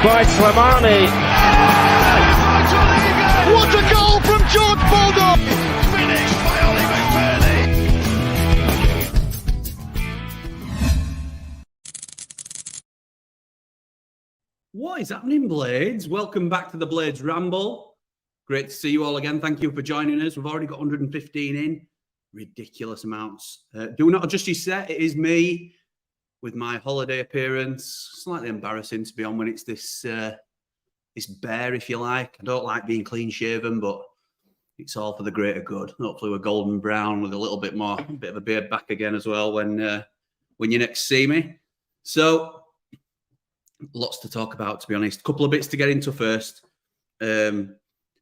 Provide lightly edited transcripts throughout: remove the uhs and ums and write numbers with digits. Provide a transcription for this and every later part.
by Slimani. What a goal from George Bulldog! Finished by Ollie McBurney. What is happening, Blades? Welcome back to the Blades Ramble. Great to see you all again. Thank you for joining us. We've already got 115 in. Ridiculous amounts. Do not adjust your set. It is me with my holiday appearance. Slightly embarrassing to be on when it's this bear, if you like. I don't like being clean shaven, but it's all for the greater good. Hopefully we're golden brown with a bit of a beard back again as well when you next see me. So lots to talk about, to be honest. A couple of bits to get into first.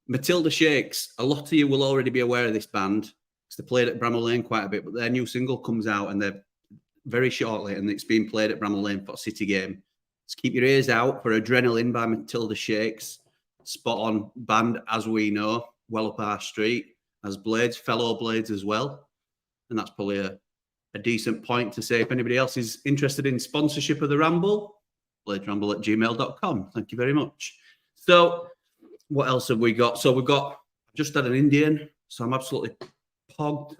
Matilda Shakes. A lot of you will already be aware of this band because they played at Bramall Lane quite a bit, but their new single comes out and they're very shortly, and it's being played at Bramall Lane for a City game. So keep your ears out for Adrenaline by Matilda Shakes. Spot on band, as we know, well up our street, as Blades, fellow Blades as well. And that's probably a decent point to say if anybody else is interested in sponsorship of the Ramble, bladesramble@gmail.com. Thank you very much. So what else have we got? So I've just had an Indian, so I'm absolutely pogged.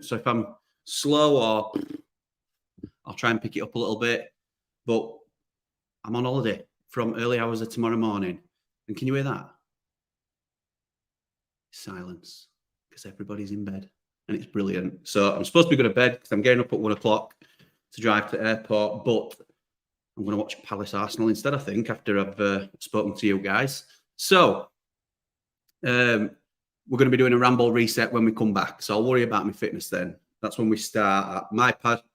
So if I'm slow, or I'll try and pick it up a little bit. But I'm on holiday from early hours of tomorrow morning. And can you hear that? Silence, because everybody's in bed. And it's brilliant. So I'm supposed to be going to bed because I'm getting up at 1 o'clock to drive to the airport. But I'm going to watch Palace Arsenal instead, I think, after I've spoken to you guys. So we're going to be doing a Ramble reset when we come back. So I'll worry about my fitness then. That's when we start at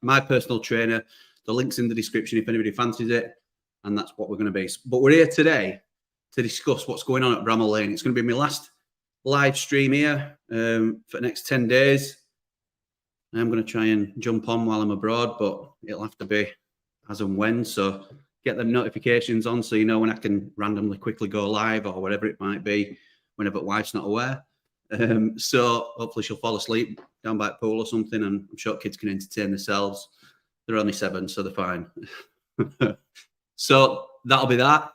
my personal trainer. The link's in the description if anybody fancies it. And that's what we're going to be. But we're here today to discuss what's going on at Bramall Lane. It's going to be my last live stream here for the next 10 days. I'm going to try and jump on while I'm abroad, but it'll have to be as and when. So get them notifications on so you know when I can randomly quickly go live or whatever it might be, whenever wife's not aware. So hopefully she'll fall asleep down by a pool or something, and I'm sure kids can entertain themselves. They're only 7, so they're fine. So that'll be that.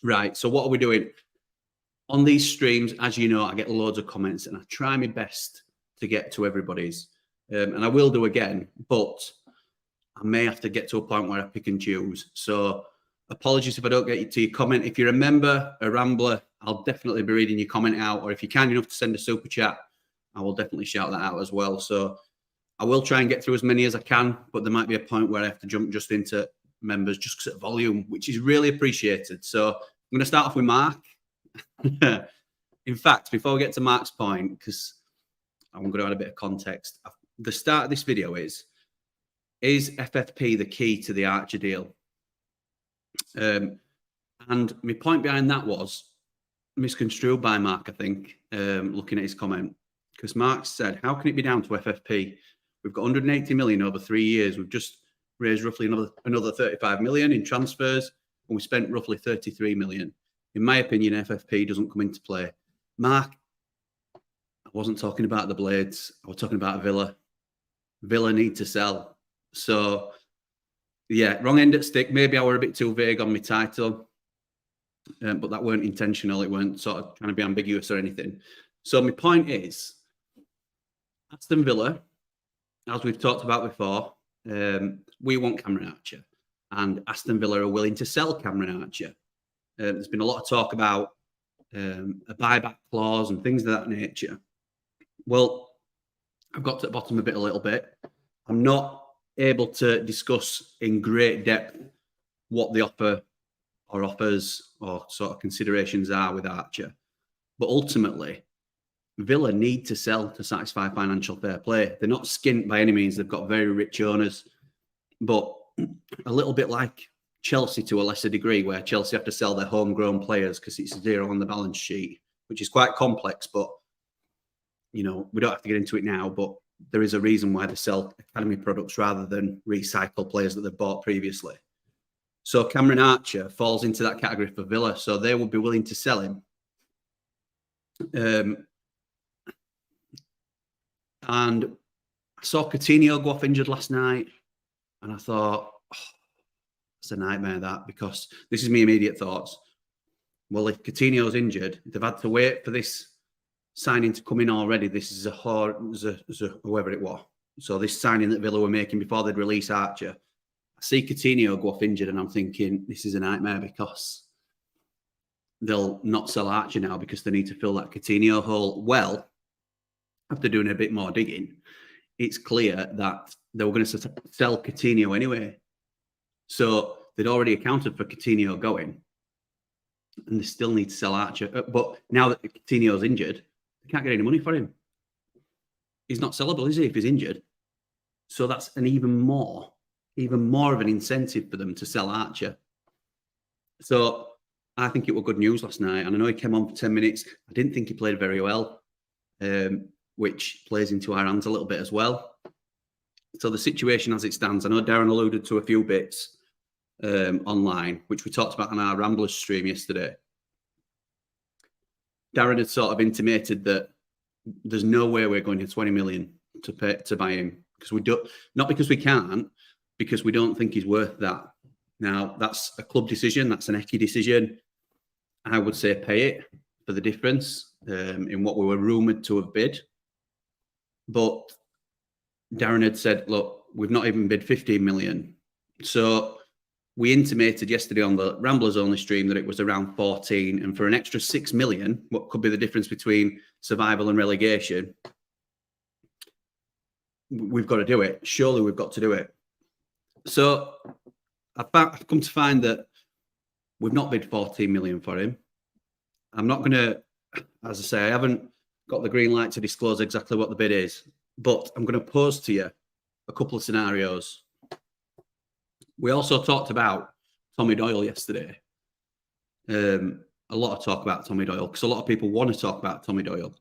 Right, so what are we doing? On these streams, as you know, I get loads of comments and I try my best to get to everybody's. And I will do again, but I may have to get to a point where I pick and choose. So apologies if I don't get to your comment. If you're a member, a Rambler, I'll definitely be reading your comment out. Or if you're kind enough to send a super chat, I will definitely shout that out as well. So I will try and get through as many as I can, but there might be a point where I have to jump just into members just because of volume, which is really appreciated. So I'm going to start off with Mark. In fact, before we get to Mark's point, because I'm going to add a bit of context, the start of this video is FFP the key to the Archer deal? And my point behind that was misconstrued by Mark, I think, looking at his comment, because Mark said, how can it be down to FFP? We've got 180 million over 3 years. We've just raised roughly another 35 million in transfers, and we spent roughly 33 million. In my opinion, FFP doesn't come into play. Mark, I wasn't talking about the Blades. I was talking about Villa. Villa need to sell. So, yeah, wrong end of stick. Maybe I were a bit too vague on my title, but that weren't intentional. It weren't sort of trying to be ambiguous or anything. So my point is, Aston Villa, as we've talked about before, we want Cameron Archer, and Aston Villa are willing to sell Cameron Archer. There's been a lot of talk about a buyback clause and things of that nature. Well, I've got to the bottom of it a little bit. I'm not able to discuss in great depth what the offer or offers or sort of considerations are with Archer. But ultimately, Villa need to sell to satisfy financial fair play. They're not skint by any means. They've got very rich owners. But a little bit like Chelsea to a lesser degree, where Chelsea have to sell their homegrown players because it's zero on the balance sheet, which is quite complex. But, you know, we don't have to get into it now, but there is a reason why they sell academy products rather than recycle players that they've bought previously. So Cameron Archer falls into that category for Villa. So they would be willing to sell him. And I saw Coutinho go off injured last night, and I thought, It's a nightmare, that, because this is my immediate thoughts. Well, if Coutinho's injured, they've had to wait for this signing to come in already. This is whoever it was. So this signing that Villa were making before they'd release Archer. I see Coutinho go off injured and I'm thinking this is a nightmare, because they'll not sell Archer now because they need to fill that Coutinho hole. Well, after doing a bit more digging, it's clear that they were going to sell Coutinho anyway. So they'd already accounted for Coutinho going, and they still need to sell Archer. But now that Coutinho's injured, they can't get any money for him. He's not sellable, is he, if he's injured? So that's an even more of an incentive for them to sell Archer. So I think it was good news last night. And I know he came on for 10 minutes. I didn't think he played very well, which plays into our hands a little bit as well. So the situation as it stands, I know Darren alluded to a few bits online, which we talked about on our Ramblers stream yesterday. Darren had sort of intimated that there's no way we're going to 20 million to buy him, because we don't, not because we can't, because we don't think he's worth that. Now, that's a club decision. That's an Eki decision. I would say pay it for the difference in what we were rumoured to have bid. But Darren had said, look, we've not even bid 15 million. So we intimated yesterday on the Ramblers only stream that it was around 14. And for an extra 6 million, what could be the difference between survival and relegation, we've got to do it. Surely we've got to do it. So I've come to find that we've not bid 14 million for him. I'm not going to, as I say, I haven't got the green light to disclose exactly what the bid is, but I'm going to pose to you a couple of scenarios. We also talked about Tommy Doyle yesterday. A lot of talk about Tommy Doyle, because a lot of people want to talk about Tommy Doyle.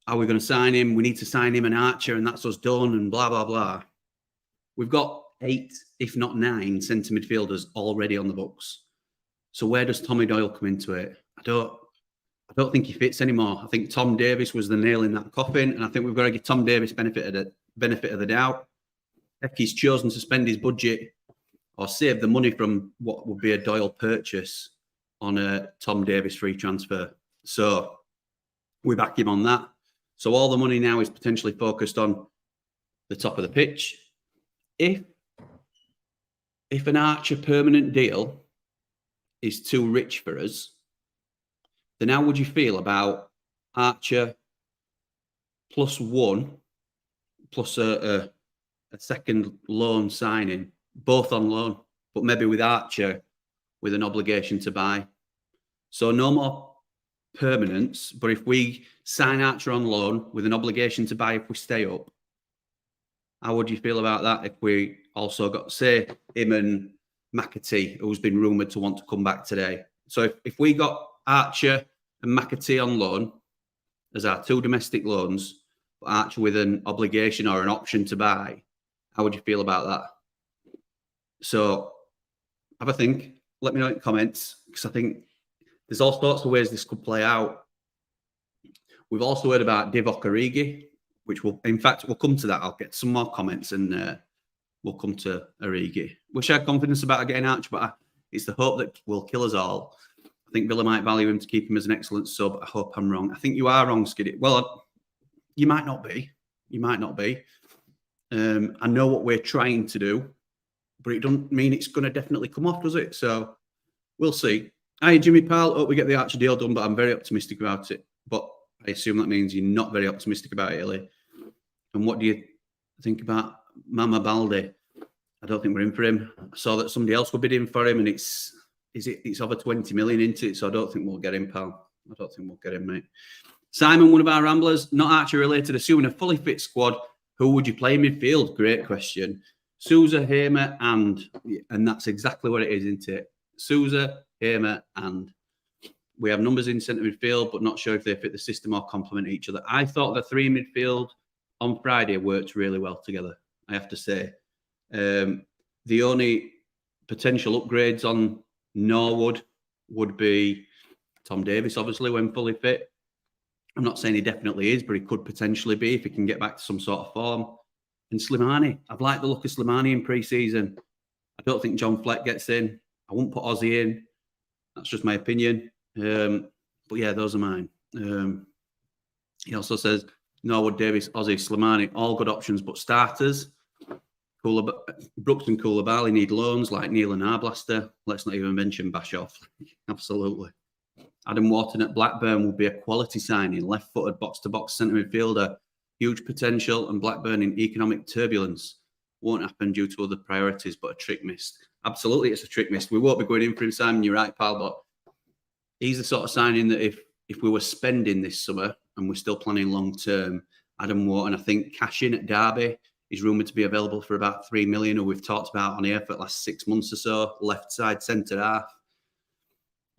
Are we going to sign him? We need to sign him an Archer, and that's us done, and blah, blah, blah. We've got 8, if not 9, centre midfielders already on the books. So where does Tommy Doyle come into it? I don't think he fits anymore. I think Tom Davies was the nail in that coffin, and I think we've got to give Tom Davies benefit of the doubt. Eki's chosen to spend his budget or save the money from what would be a Doyle purchase on a Tom Davies free transfer. So we back him on that. So all the money now is potentially focused on the top of the pitch. If an Archer permanent deal is too rich for us, then how would you feel about Archer +1 plus a second loan signing, both on loan, but maybe with Archer with an obligation to buy? So no more permanence, but if we sign Archer on loan with an obligation to buy if we stay up, how would you feel about that if we also got, say, him and McAtee, who's been rumoured to want to come back today? So if we got Archer and McAtee on loan as our 2 domestic loans, but Archer with an obligation or an option to buy, how would you feel about that? So have a think. Let me know in the comments, because I think there's all sorts of ways this could play out. We've also heard about Divock Origi, which will, in fact, we'll come to that. I'll get some more comments and we'll come to Origi. Wish I had confidence about getting Archer, but it's the hope that will kill us all. I think Villa might value him to keep him as an excellent sub. I hope I'm wrong. I think you are wrong, Skiddy. Well, you might not be. You might not be. I know what we're trying to do, but it doesn't mean it's going to definitely come off, does it? So we'll see. Hi, Jimmy Pal. Hope we get the Archer deal done, but I'm very optimistic about it. But I assume that means you're not very optimistic about it, Ellie. And what do you think about Mama Balde? I don't think we're in for him. I saw that somebody else will bid in for him, and it's over 20 million into it, so I don't think we'll get him, pal. I don't think we'll get him, mate. Simon, one of our Ramblers, not Archer related, assuming a fully fit squad, who would you play in midfield? Great question. Sousa, Hamer, and that's exactly what it is, isn't it? Sousa, Hamer, and we have numbers in centre midfield, but not sure if they fit the system or complement each other. I thought the 3 midfield on Friday worked really well together, I have to say. The only potential upgrades on Norwood would be Tom Davies, obviously, when fully fit. I'm not saying he definitely is, but he could potentially be if he can get back to some sort of form. And Slimani, I've liked the look of Slimani in pre-season. I don't think John Fleck gets in. I wouldn't put Ozzy in. That's just my opinion. But yeah, those are mine. He also says, Norwood, Davis, Ozzy, Slimani, all good options, but starters. Brooks and Koulibaly need loans like Neil and Arblaster. Let's not even mention Bashoff. Absolutely. Adam Wharton at Blackburn will be a quality signing. Left-footed box-to-box centre midfielder. Huge potential, and Blackburn in economic turbulence. Won't happen due to other priorities, but a trick missed. Absolutely, it's a trick missed. We won't be going in for him, Simon. You're right, pal, but he's the sort of signing that if we were spending this summer and we're still planning long-term, Adam Wharton, I think cash in at Derby is rumoured to be available for about 3 million, who we've talked about on here for the last 6 months or so. Left side, centre half.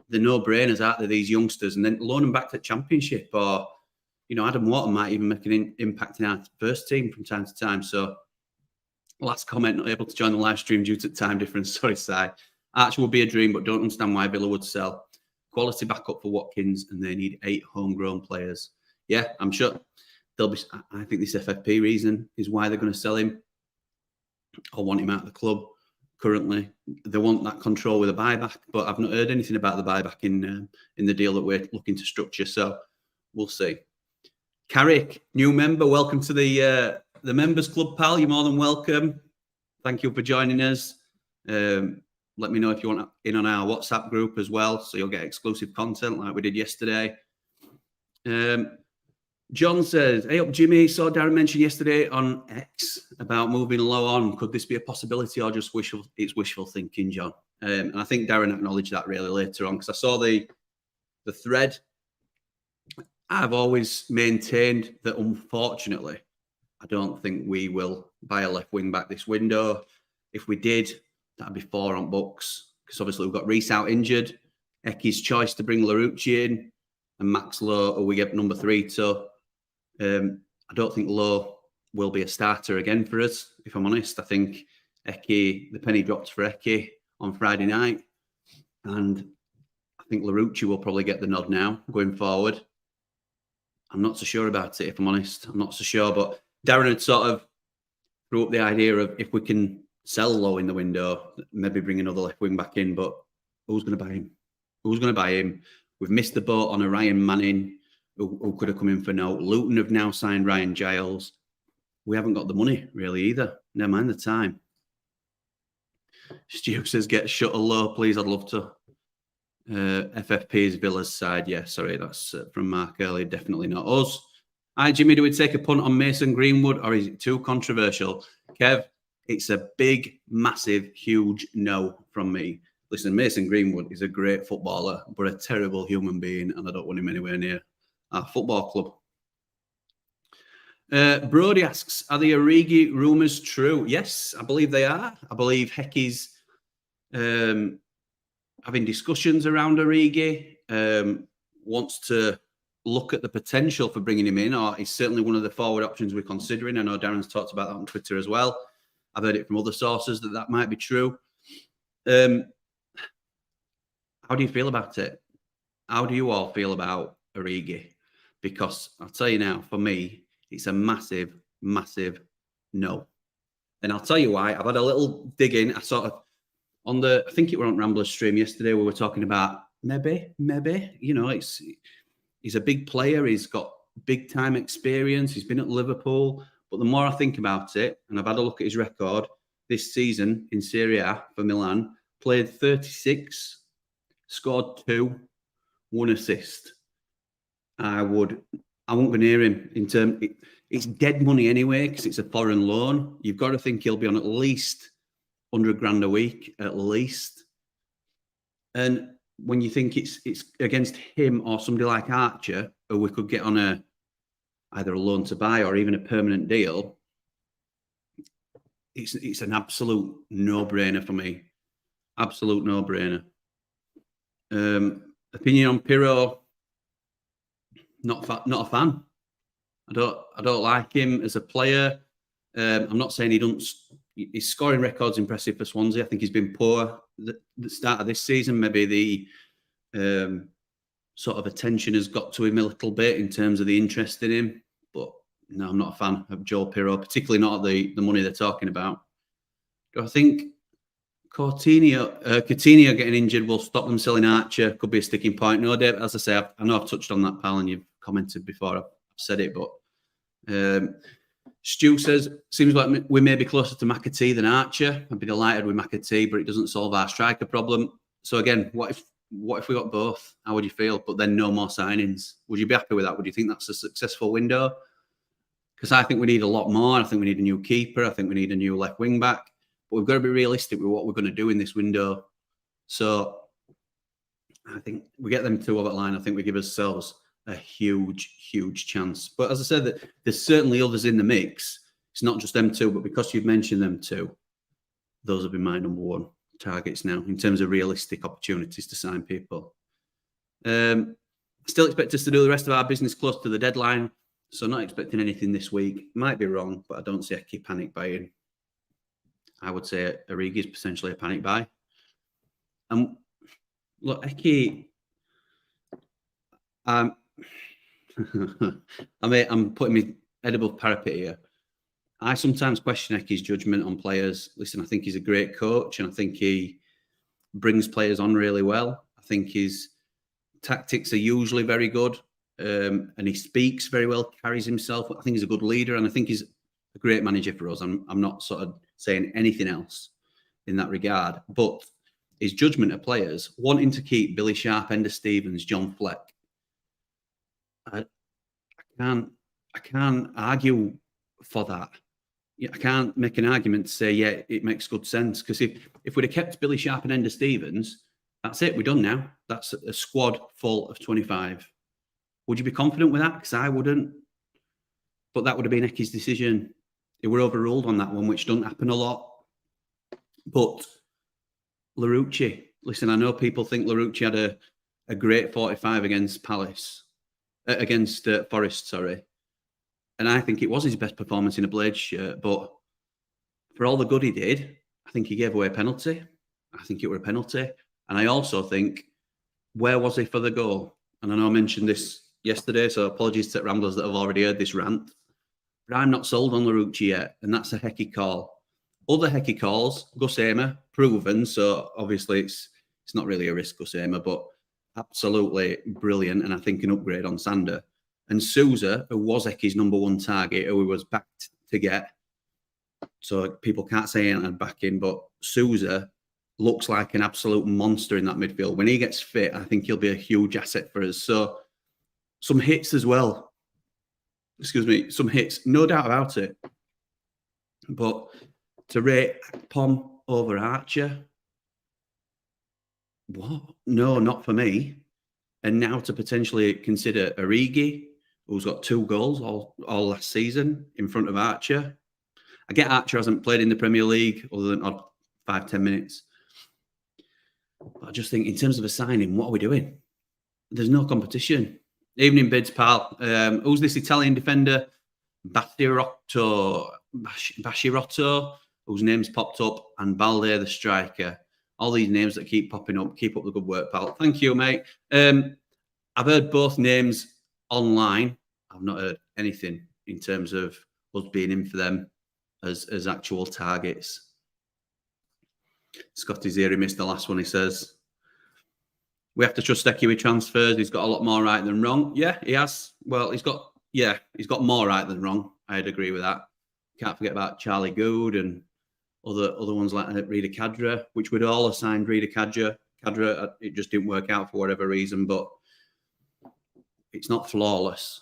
The no-brainers out there, these youngsters, and then loan them back to the Championship, or Adam Wharton might even make an impact in our first team from time to time. So, last comment, not able to join the live stream due to time difference. Sorry, Si. Archer would be a dream, but don't understand why Villa would sell. Quality backup for Watkins, and they need 8 homegrown players. Yeah, I'm sure there'll be. I think this FFP reason is why they're going to sell him or want him out of the club. Currently, they want that control with a buyback, but I've not heard anything about the buyback in the deal that we're looking to structure. So we'll see. Carrick, new member, welcome to the members club, pal. You're more than welcome. Thank you for joining us. Let me know if you want in on our WhatsApp group as well, so you'll get exclusive content like we did yesterday. John says, hey up, Jimmy. Saw Darren mention yesterday on X about moving low on. Could this be a possibility or just wishful thinking, John? And I think Darren acknowledged that really later on, because I saw the thread. I've always maintained that, unfortunately, I don't think we will buy a left wing back this window. If we did, that'd be 4 on books, because obviously we've got Reece out injured, Eki's choice to bring Larouci in, and Max Lowe, who we get number 3 to. I don't think Lowe will be a starter again for us, if I'm honest. I think Eki, the penny dropped for Eki on Friday night, and I think Larouci will probably get the nod now going forward. I'm not so sure about it, if I'm honest. I'm not so sure, but Darren had sort of threw up the idea of if we can sell Lowe in the window, maybe bring another left wing back in, but who's going to buy him? Who's going to buy him? We've missed the boat on a Ryan Manning, who could have come in for no. Luton have now signed Ryan Giles. We haven't got the money, really, either. Never mind the time. Stu says, get shut a Lowe, please. I'd love to. FFP is Villa's side. Yeah, sorry, that's from Mark earlier. Definitely not us. Hi, Jimmy, do we take a punt on Mason Greenwood, or is it too controversial? Kev, it's a big, massive, huge no from me. Listen, Mason Greenwood is a great footballer, but a terrible human being, and I don't want him anywhere near our football club. Brody asks, are the Origi rumours true? Yes, I believe they are. I believe Heki's having discussions around Origi, wants to look at the potential for bringing him in, or he's certainly one of the forward options we're considering. I know Darren's talked about that on Twitter as well. I've heard it from other sources that might be true. How do you feel about it? How do you all feel about Origi? Because I'll tell you now, for me, it's a massive, massive no. And I'll tell you why. I've had a little dig in. I sort of, I think it was on Rambler's stream yesterday, we were talking about maybe, he's a big player. He's got big time experience. He's been at Liverpool. But the more I think about it, and I've had a look at his record this season in Serie A for Milan, played 36, scored 2, 1 assist. I won't go near him in terms. It's dead money anyway, because it's a foreign loan. You've got to think he'll be on at least 100 grand a week, at least. And when you think it's against him or somebody like Archer, who we could get on either a loan to buy or even a permanent deal, it's an absolute no-brainer for me. Absolute no-brainer. Opinion on Pirro? Not a fan. I don't like him as a player. I'm not saying he doesn't. His scoring record's impressive for Swansea. I think he's been poor at the start of this season. Maybe the sort of attention has got to him a little bit in terms of the interest in him. But no, I'm not a fan of Joe Pirro, particularly not at the money they're talking about. Do I think Coutinho getting injured will stop them selling Archer. Could be a sticking point. No, Dave, as I say, I know I've touched on that, pal, and you've commented before I've said it, but Stu says, seems like we may be closer to McAtee than Archer. I'd be delighted with McAtee, but it doesn't solve our striker problem. So again, what if we got both? How would you feel? But then no more signings. Would you be happy with that? Would you think that's a successful window? Because I think we need a lot more. I think we need a new keeper. I think we need a new left wing back. But we've got to be realistic with what we're going to do in this window. So I think we get them two over the line. I think we give ourselves a huge, huge chance. But as I said, there's certainly others in the mix. It's not just them two, but because you've mentioned them two, those have been my number one targets now in terms of realistic opportunities to sign people. Still expect us to do the rest of our business close to the deadline. So not expecting anything this week. Might be wrong, but I don't see Eki panic buying. I would say Origi is potentially a panic buy. And look, Eki, I'm putting my head above parapet here. I sometimes question Eki's judgment on players. Listen, I think he's a great coach, and I think he brings players on really well. I think his tactics are usually very good, and he speaks very well, carries himself. I think he's a good leader, and I think he's a great manager for us. I'm not sort of saying anything else in that regard, but his judgment of players, wanting to keep Billy Sharp, Ender Stevens, John Fleck, I can't argue for that. I can't make an argument to say, yeah, it makes good sense. Because if we'd have kept Billy Sharp and Ender Stevens, that's it. We're done now. That's a squad full of 25. Would you be confident with that? Because I wouldn't. But that would have been Eki's decision. They were overruled on that one, which doesn't happen a lot. But Larouci, listen, I know people think Larouci had a great 45 against Forest, sorry. And I think it was his best performance in a Blades shirt. But for all the good he did, I think he gave away a penalty. I think it were a penalty. And I also think, where was he for the goal? And I know I mentioned this yesterday, so apologies to ramblers that have already heard this rant. But I'm not sold on Larouci yet, and that's a Hecky call. Other Hecky calls, Gus Hamer, proven, so obviously it's not really a risk, Gus Hamer, but absolutely brilliant, and I think an upgrade on Sander. And Sousa, who was Hecky's number one target, who he was backed to get. So people can't say he ain't backing, but Sousa looks like an absolute monster in that midfield. When he gets fit, I think he'll be a huge asset for us. So some hits as well. Excuse me, some hits, no doubt about it. But to rate Pom over Archer, what? No, not for me. And now to potentially consider Origi, who's got 2 goals all last season in front of Archer. I get Archer hasn't played in the Premier League other than odd 5-10 minutes. But I just think in terms of a signing, what are we doing? There's no competition. Evening bids, pal. Who's this Italian defender? Bashirotto, whose name's popped up, and Balde, the striker. All these names that keep popping up. Keep up the good work, pal. Thank you, mate. I've heard both names online. I've not heard anything in terms of us being in for them as actual targets. Scotty's here. He missed the last one. He says, we have to trust Eki with transfers. He's got a lot more right than wrong. Yeah, he has. Well, he's got more right than wrong. I'd agree with that. Can't forget about Charlie Good and other ones like Rida Kadra, which would all have signed Rida Kadra. It just didn't work out for whatever reason, but it's not flawless.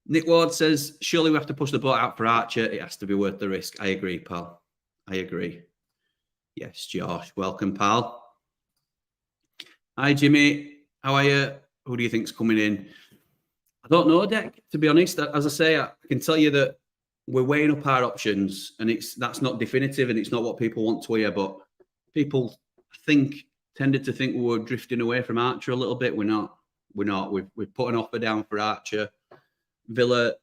Nick Ward says, surely we have to push the boat out for Archer. It has to be worth the risk. I agree, pal. I agree. Yes, Josh. Welcome, pal. Hi, Jimmy. How are you? Who do you think's coming in? I don't know, Deck, to be honest. As I say, I can tell you that we're weighing up our options, and that's not definitive, and it's not what people want to hear, but people tended to think we were drifting away from Archer a little bit. We're not. We've put an offer down for Archer. Villa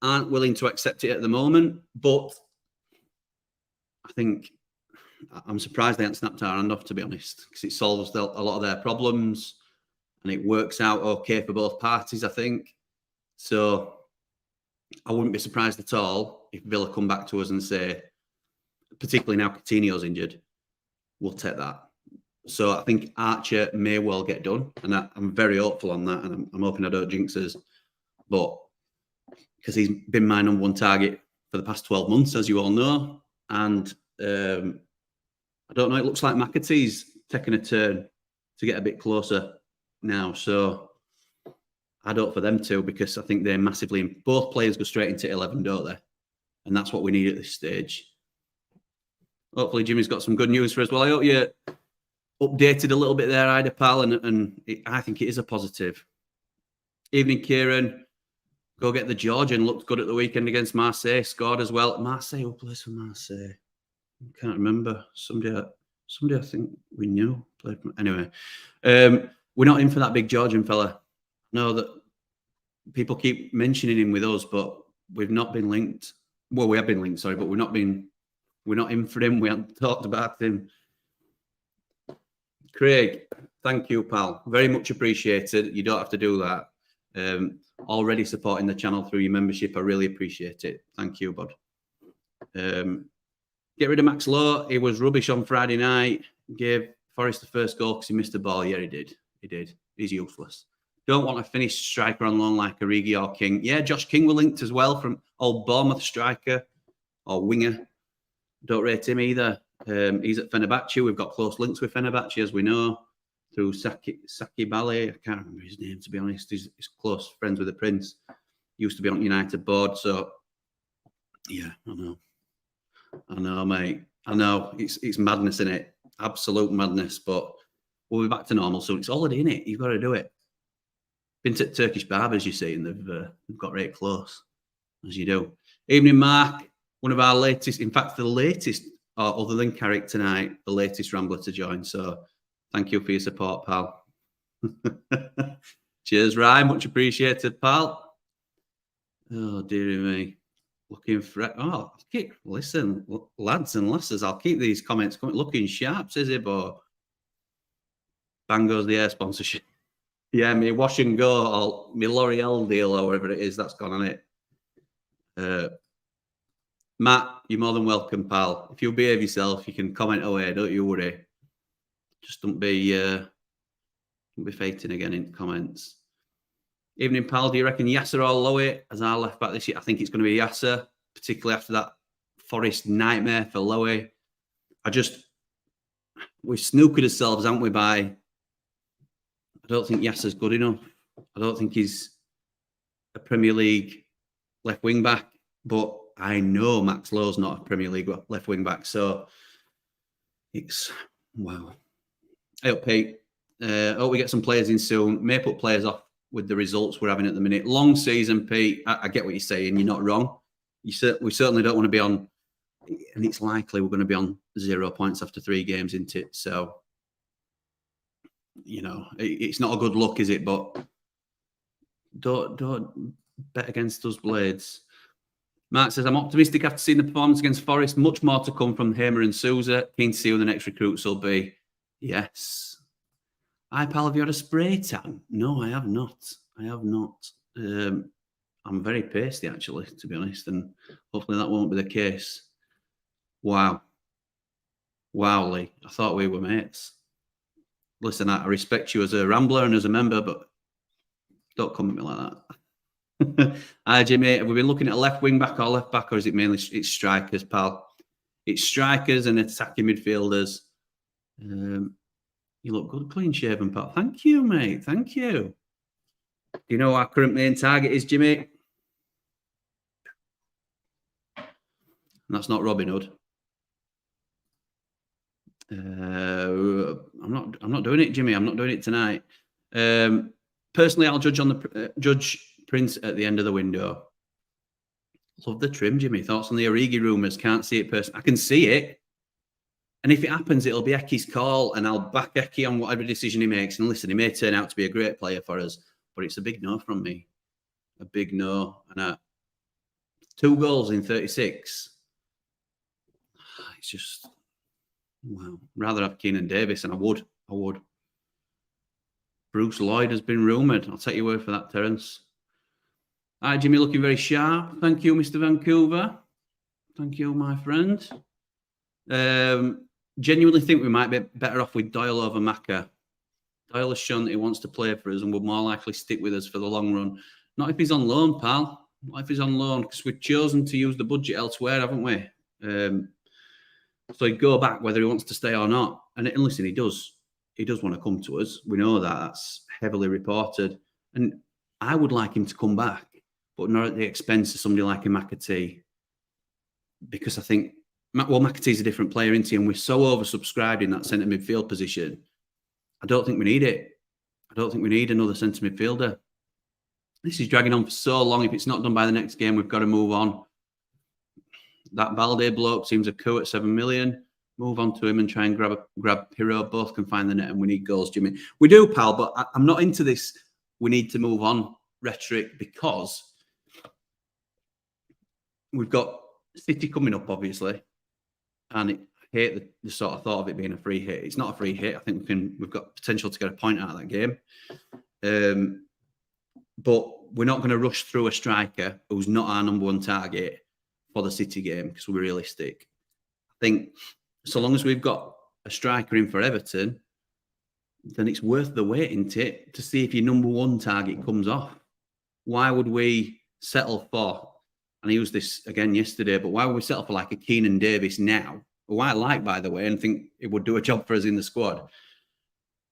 aren't willing to accept it at the moment, but I think I'm surprised they haven't snapped our hand off, to be honest, because it solves a lot of their problems and it works out okay for both parties, I think. So I wouldn't be surprised at all if Villa come back to us and say, particularly now Coutinho's injured, we'll take that. So I think Archer may well get done, and I'm very hopeful on that, and I'm hoping I don't jinx us. But because he's been my number one target for the past 12 months, as you all know, and I don't know, it looks like McAtee's taking a turn to get a bit closer now. So I'd hope for them too, because I think they're massively, both players go straight into 11, don't they? And that's what we need at this stage. Hopefully Jimmy's got some good news for us. Well, I hope you updated a little bit there, Ida pal, and I think it is a positive. Evening, Kieran. Go get the Georgian. Looked good at the weekend against Marseille. Scored as well. Marseille, who plays for Marseille? I can't remember. Somebody I think we knew played. Anyway, we're not in for that big Georgian fella. I know that people keep mentioning him with us, but we've not been linked. Well, we have been linked, sorry, but we're not in for him. We haven't talked about him. Craig, thank you, pal. Very much appreciated. You don't have to do that. Already supporting the channel through your membership. I really appreciate it. Thank you, bud. Get rid of Max Lowe. He was rubbish on Friday night. Gave Forrest the first goal because he missed the ball. Yeah, he did. He's useless. Don't want a Finnish striker on loan like Origi or King. Yeah, Josh King were linked as well from old Bournemouth striker or winger. Don't rate him either. He's at Fenerbahce. We've got close links with Fenerbahce, as we know, through Saki Bale. I can't remember his name, to be honest. He's close friends with the Prince. Used to be on United board. So, yeah, I know, mate. I know. It's madness, isn't it? Absolute madness. But we'll be back to normal soon. It's holiday, isn't it? You've got to do it. Been to Turkish barbers, you see, and they've got right close, as you do. Evening, Mark. One of our latest, in fact, the latest, other than Carrick tonight, the latest Rambler to join. So thank you for your support, pal. Cheers, Ryan. Much appreciated, pal. Oh, dearie me. Looking for... Oh, listen, lads and lasses, I'll keep these comments coming. Looking sharp, says he, but bang goes the air sponsorship. Yeah, me wash and go, or my L'Oreal deal, or whatever it is, that's gone on it. Matt, you're more than welcome, pal. If you behave yourself, you can comment away. Don't you worry. Just don't be fating again in comments. Evening, pal. Do you reckon Yasser or Lowe as our left back this year? I think it's going to be Yasser, particularly after that Forest nightmare for Lowe. We've snookered ourselves, haven't we? I don't think Yasser's good enough. I don't think he's a Premier League left wing back, but I know Max Lowe's not a Premier League left wing back, so it's wow. I hope Pete. Hope we get some players in soon. May put players off with the results we're having at the minute. Long season, Pete. I get what you're saying. You're not wrong. We certainly don't want to be on, and it's likely we're going to be on 0 points after 3 games, isn't it? So, you know, it's not a good look, is it? But don't bet against us, Blades. Mark says, I'm optimistic after seeing the performance against Forest. Much more to come from Hamer and Souza. Keen to see who the next recruits will be. Yes. Hi, pal, have you had a spray tan? No, I have not. I'm very pasty, actually, to be honest, and hopefully that won't be the case. Wow, Lee. I thought we were mates. Listen, I respect you as a Rambler and as a member, but don't come at me like that. Hi, Jimmy. Have we been looking at a left wing back or left back, or is it mainly it's strikers, pal? It's strikers and attacking midfielders. You look good, clean shaven, pal. Thank you, mate. Thank you. Do you know our current main target is, Jimmy? And that's not Robin Hood. I'm not doing it, Jimmy. I'm not doing it tonight. Personally, I'll judge Prince at the end of the window. Love the trim, Jimmy. Thoughts on the Origi rumours? Can't see it personally. I can see it. And if it happens, it'll be Eki's call, and I'll back Eki on whatever decision he makes. And listen, he may turn out to be a great player for us, but it's a big no from me. A big no. And 2 goals in 36. It's just, wow. Rather have Keenan Davis, and I would. Bruce Lloyd has been rumoured. I'll take your word for that, Terence. Hi, Jimmy, looking very sharp. Thank you, Mr. Vancouver. Thank you, my friend. Genuinely think we might be better off with Doyle over Maka. Doyle has shown that he wants to play for us and would more likely stick with us for the long run. Not if he's on loan, pal. Not if he's on loan, because we've chosen to use the budget elsewhere, haven't we? So he'd go back whether he wants to stay or not. And listen, he does. He does want to come to us. We know that. That's heavily reported. And I would like him to come back, but not at the expense of somebody like a McAtee. Because I think, well, McAtee's a different player, isn't he? And we're so oversubscribed in that centre midfield position. I don't think we need it. I don't think we need another centre midfielder. This is dragging on for so long. If it's not done by the next game, we've got to move on. That Balde bloke seems a coup at 7 million. Move on to him and try and grab Pirro. Both can find the net, and we need goals, Jimmy. We do, pal, but I'm not into this we need to move on rhetoric, because we've got City coming up, obviously, and I hate the sort of thought of it being a free hit. It's not a free hit. I think we've got potential to get a point out of that game. But we're not going to rush through a striker who's not our number one target for the City game, because we're realistic. I think so long as we've got a striker in for Everton, then it's worth the waiting to see if your number one target comes off. Why would we settle for, and I used this again yesterday, but why would we settle for like a Keenan Davis now, who I like, by the way, and think it would do a job for us in the squad,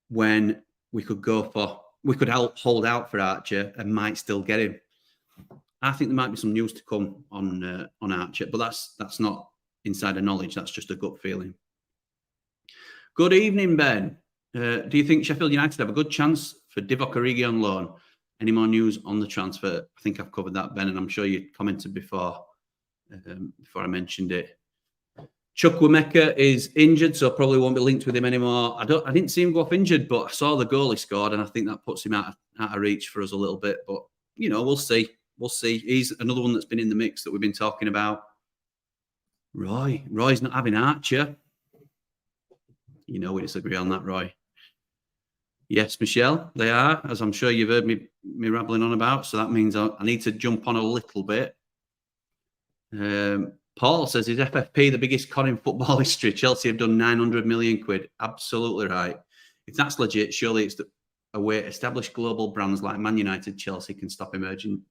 when we could hold out for Archer and might still get him. I think there might be some news to come on Archer, but that's not insider knowledge. That's just a gut feeling. Good evening, Ben. Do you think Sheffield United have a good chance for Divock Origi on loan? Any more news on the transfer? I think I've covered that, Ben, and I'm sure you commented before I mentioned it. Chukwuemeka is injured, so probably won't be linked with him anymore. I didn't see him go off injured, but I saw the goal he scored, and I think that puts him out of reach for us a little bit. But we'll see. We'll see. He's another one that's been in the mix that we've been talking about. Roy's not having Archer. We disagree on that, Roy. Yes, Michelle, they are, as I'm sure you've heard me rambling on about. So that means I need to jump on a little bit. Paul says, is FFP the biggest con in football history? Chelsea have done 900 million quid. Absolutely right. If that's legit, surely it's a way established global brands like Man United, Chelsea can stop emerging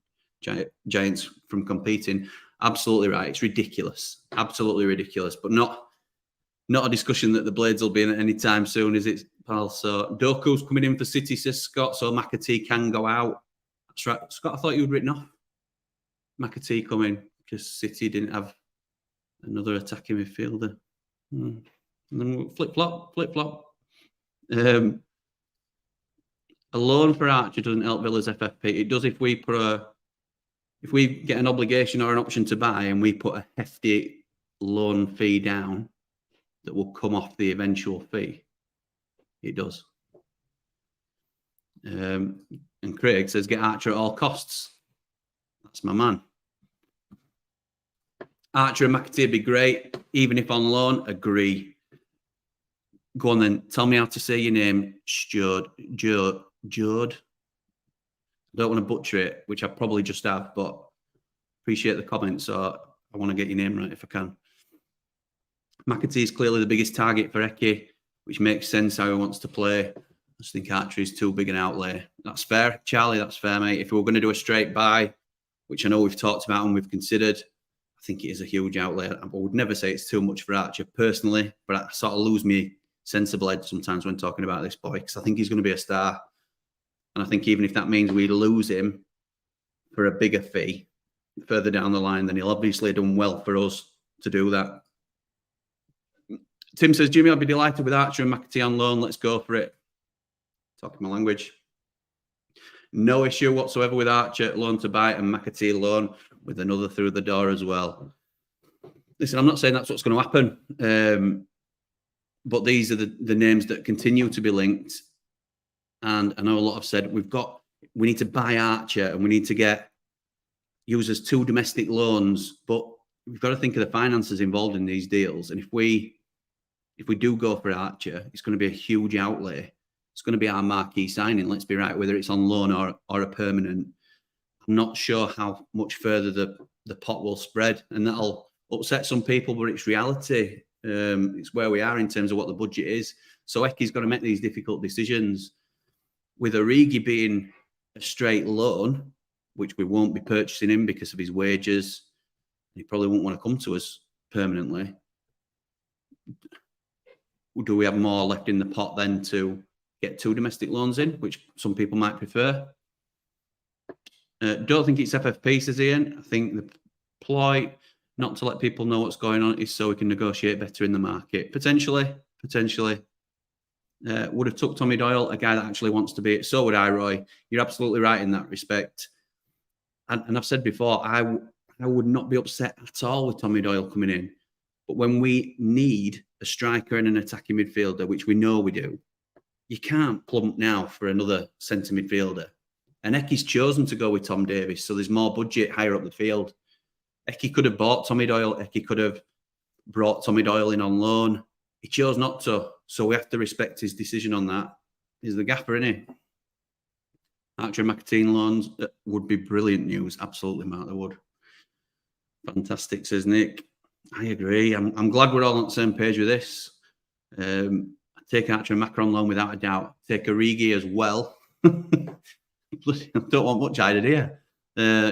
giants from competing. Absolutely right. It's ridiculous. Absolutely ridiculous. But not a discussion that the Blades will be in at any time soon, is it, pal? So Doku's coming in for City, says Scott, so McAtee can go out. That's right. Scott, I thought you had written off McAtee coming because City didn't have another attacking midfielder. And then flip-flop. A loan for Archer doesn't help Villa's FFP. It does if we get an obligation or an option to buy and we put a hefty loan fee down that will come off the eventual fee. It does. And Craig says, get Archer at all costs. That's my man. Archer and McAtee would be great, even if on loan. Agree. Go on then. Tell me how to say your name. Jode. I don't want to butcher it, which I probably just have, but appreciate the comment. So I want to get your name right if I can. McAtee is clearly the biggest target for Eke, which makes sense how he wants to play. I just think Archer is too big an outlay. That's fair, Charlie. That's fair, mate. If we were going to do a straight buy, which I know we've talked about and we've considered, I think it is a huge outlay. I would never say it's too much for Archer personally, but I sort of lose me sensible head sometimes when talking about this boy, because I think he's going to be a star. And I think even if that means we lose him for a bigger fee further down the line, then he'll obviously have done well for us to do that. Tim says, Jimmy, I'll be delighted with Archer and McAtee on loan. Let's go for it. Talking my language. No issue whatsoever with Archer loan to buy and McAtee loan with another through the door as well. Listen, I'm not saying that's what's going to happen. But these are the names that continue to be linked. And I know a lot have said we need to buy Archer and we need to use as 2 domestic loans, but we've got to think of the finances involved in these deals. And if we do go for Archer, it's going to be a huge outlay. It's going to be our marquee signing, let's be right, whether it's on loan or a permanent. I'm not sure how much further the pot will spread, and that'll upset some people, but it's reality. It's where we are in terms of what the budget is. So Eki's got to make these difficult decisions. With Origi being a straight loan, which we won't be purchasing him because of his wages, he probably won't want to come to us permanently. Do we have more left in the pot then to get 2 domestic loans in, which some people might prefer? Don't think it's FFP, says Ian. I think the ploy not to let people know what's going on is so we can negotiate better in the market. Potentially. Would have took Tommy Doyle, a guy that actually wants to be it. So would I, Roy. You're absolutely right in that respect. And I've said before, I would not be upset at all with Tommy Doyle coming in. But when we need a striker and an attacking midfielder, which we know we do, you can't plump now for another centre midfielder. And Eki's chosen to go with Tom Davies, so there's more budget higher up the field. Eki could have bought Tommy Doyle. Eki could have brought Tommy Doyle in on loan. He chose not to, so we have to respect his decision on that. He's the gaffer, isn't he? Archer and McAteen loans would be brilliant news. Absolutely, Mark, they would. Fantastic, says Nick. I agree. I'm glad we're all on the same page with this. I take Archer and Macron loan without a doubt. Take Origi as well. I don't want much either, do you?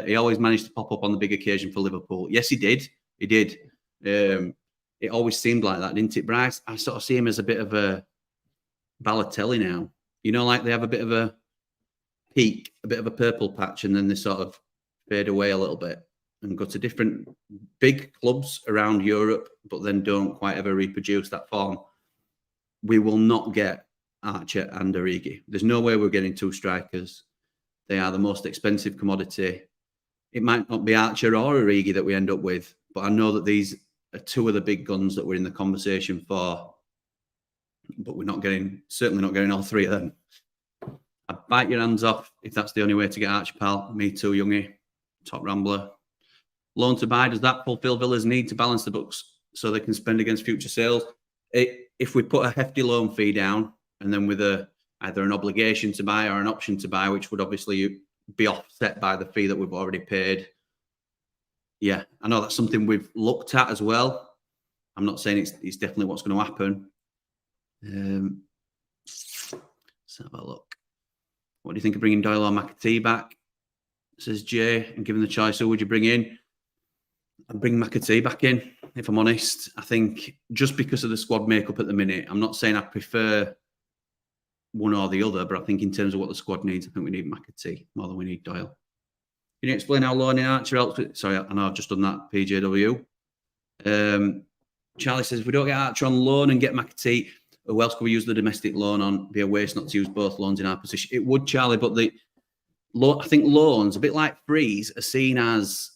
He always managed to pop up on the big occasion for Liverpool. Yes, he did. He did. It always seemed like that, didn't it, Bryce? I sort of see him as a bit of a Balotelli now. You know, like they have a bit of a peak, a bit of a purple patch, and then they sort of fade away a little bit and go to different big clubs around Europe, but then don't quite ever reproduce that form. We will not get Archer and Origi. There's no way we're getting 2 strikers. They are the most expensive commodity. It might not be Archer or Origi that we end up with, but I know that these are 2 of the big guns that we're in the conversation for. But we're certainly not getting all 3 of them. I bite your hands off if that's the only way to get Archer, pal. Me too, Youngie. Top Rambler. Loan to buy, does that fulfill Villa's need to balance the books so they can spend against future sales? If we put a hefty loan fee down and then with either an obligation to buy or an option to buy, which would obviously be offset by the fee that we've already paid. Yeah, I know that's something we've looked at as well. I'm not saying it's definitely what's going to happen. Let's have a look. What do you think of bringing Doyle or McAtee back? Says Jay. And given the choice, who would you bring in? I'd bring McAtee back in, if I'm honest. I think just because of the squad makeup at the minute, I'm not saying I prefer one or the other, but I think in terms of what the squad needs, I think we need McAtee more than we need Doyle. Can you explain how loaning Archer helps? Sorry, I know I've just done that, PJW. Charlie says, if we don't get Archer on loan and get McAtee, who else can we use the domestic loan on? Be a waste not to use both loans in our position. It would, Charlie, but I think loans, a bit like frees, are seen as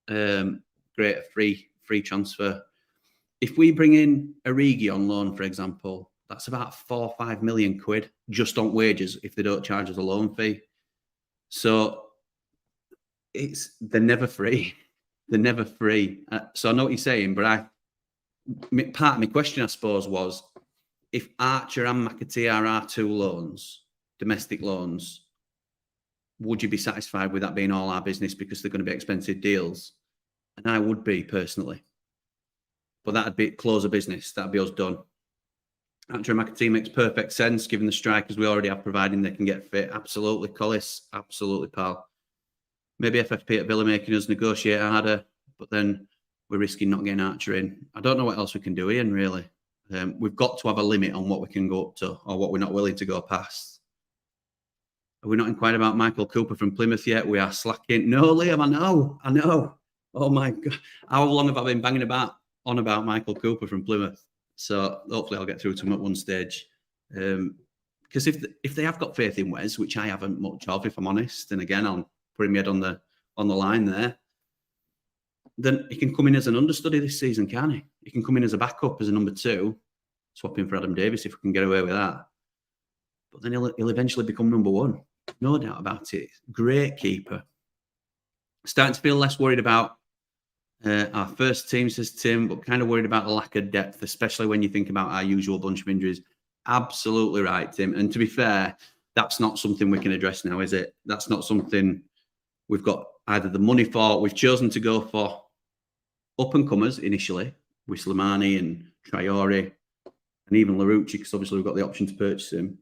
great free transfer. If we bring in Origi on loan, for example, that's about 4 or 5 million quid just on wages if they don't charge us a loan fee. So they're never free. They're never free. So I know what you're saying, but part of my question, I suppose, was if Archer and McAtee are our 2 loans, domestic loans, would you be satisfied with that being all our business because they're going to be expensive deals? And I would be, personally. But that'd be close of business. That'd be us done. Archer and McAtee makes perfect sense, given the strikers we already have, providing they can get fit. Absolutely, Collis. Absolutely, pal. Maybe FFP at Villa making us negotiate harder, but then we're risking not getting Archer in. I don't know what else we can do, Ian, really. We've got to have a limit on what we can go up to or what we're not willing to go past. Are we not inquired about Michael Cooper from Plymouth yet? We are slacking. No, Liam, I know. Oh, my God. How long have I been banging on about Michael Cooper from Plymouth? So hopefully I'll get through to him at one stage. Because if they have got faith in Wes, which I haven't much of, if I'm honest, and again, I'm putting my head on the line there, then he can come in as an understudy this season, can't he? He can come in as a backup, as a number 2, swap him for Adam Davis if we can get away with that. But then he'll eventually become number 1. No doubt about it. Great keeper. Starting to feel less worried about our first team, says Tim, but kind of worried about the lack of depth, especially when you think about our usual bunch of injuries. Absolutely right, Tim. And to be fair, that's not something we can address now, is it? That's not something we've got either the money for. We've chosen to go for up-and-comers initially with Slimani and Traore, and even Larouci, because obviously we've got the option to purchase him.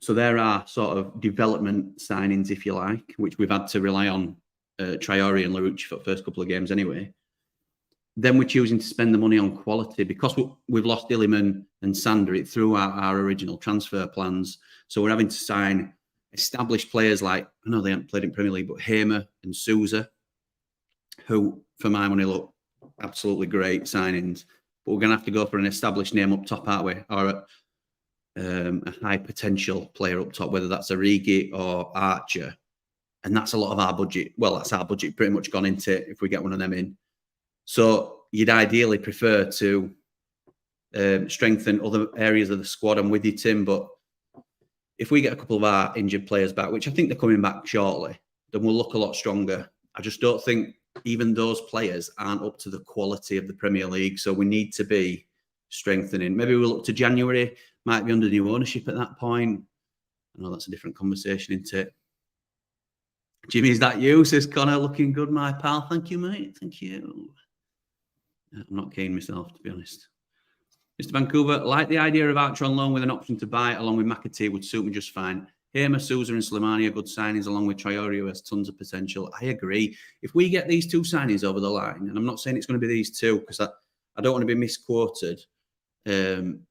So there are sort of development signings, if you like, which we've had to rely on Traore and Larouci for the first couple of games anyway. Then we're choosing to spend the money on quality because we've lost Illiman and Sander. It threw out our original transfer plans. So we're having to sign established players like, I know they haven't played in Premier League, but Hamer and Souza, who, for my money, look absolutely great signings. But we're going to have to go for an established name up top, aren't we? Or a high potential player up top, whether that's Origi or Archer. And that's a lot of our budget. Well, that's our budget pretty much gone into it if we get one of them in. So you'd ideally prefer to strengthen other areas of the squad. I'm with you, Tim, but if we get a couple of our injured players back, which I think they're coming back shortly, then we'll look a lot stronger. I just don't think even those players aren't up to the quality of the Premier League. So we need to be strengthening. Maybe we'll look to January, might be under new ownership at that point. I know that's a different conversation, isn't it? Jimmy, is that you? Says Connor, looking good, my pal. Thank you, mate. Thank you. I'm not keen myself, to be honest. Mr. Vancouver, like the idea of Archer on loan with an option to buy along with McAtee would suit me just fine. Hamer, Souza and Slimani are good signings along with Traore, who has tons of potential. I agree. If we get these two signings over the line, and I'm not saying it's going to be these two because I don't want to be misquoted in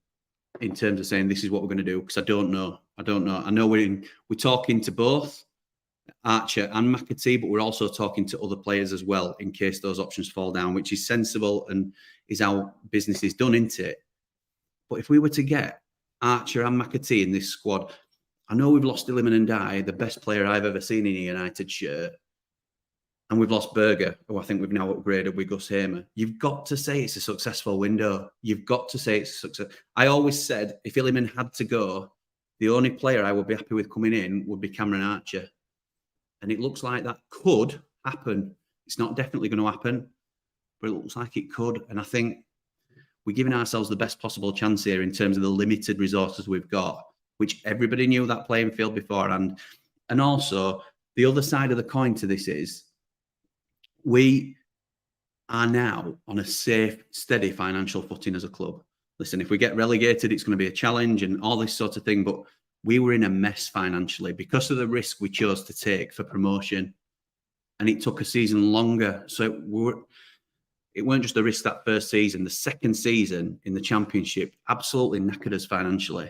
terms of saying this is what we're going to do because I don't know. I know we're talking to both Archer and McAtee, but we're also talking to other players as well in case those options fall down, which is sensible and is how business is done, isn't it? But if we were to get Archer and McAtee in this squad, I know we've lost Illiman and Dye, the best player I've ever seen in a United shirt, and we've lost Berger, who I think we've now upgraded with Gus Hamer. You've got to say it's a successful window. You've got to say it's a success. I always said if Illiman had to go, the only player I would be happy with coming in would be Cameron Archer. And it looks like that could happen. It's not definitely going to happen, but it looks like it could. And I think we're giving ourselves the best possible chance here in terms of the limited resources we've got, which everybody knew that playing field beforehand. And also, the other side of the coin to this is we are now on a safe, steady financial footing as a club. Listen, if we get relegated, it's going to be a challenge and all this sort of thing, but we were in a mess financially because of the risk we chose to take for promotion. And it took a season longer. So it weren't just a risk that first season. The second season in the Championship absolutely knackered us financially.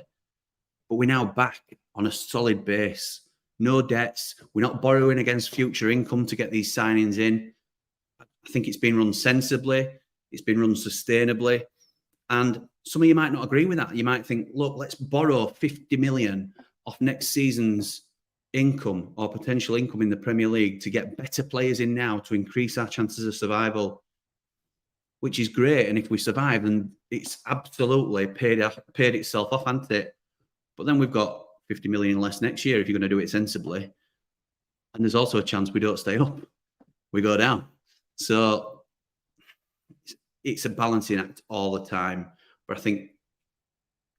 But we're now back on a solid base. No debts. We're not borrowing against future income to get these signings in. I think it's been run sensibly. It's been run sustainably. And some of you might not agree with that. You might think, look, let's borrow 50 million off next season's income or potential income in the Premier League to get better players in now to increase our chances of survival, which is great. And if we survive, then it's absolutely paid itself off, hasn't it? But then we've got 50 million less next year if you're going to do it sensibly. And there's also a chance we don't stay up. We go down. So it's a balancing act all the time. But I think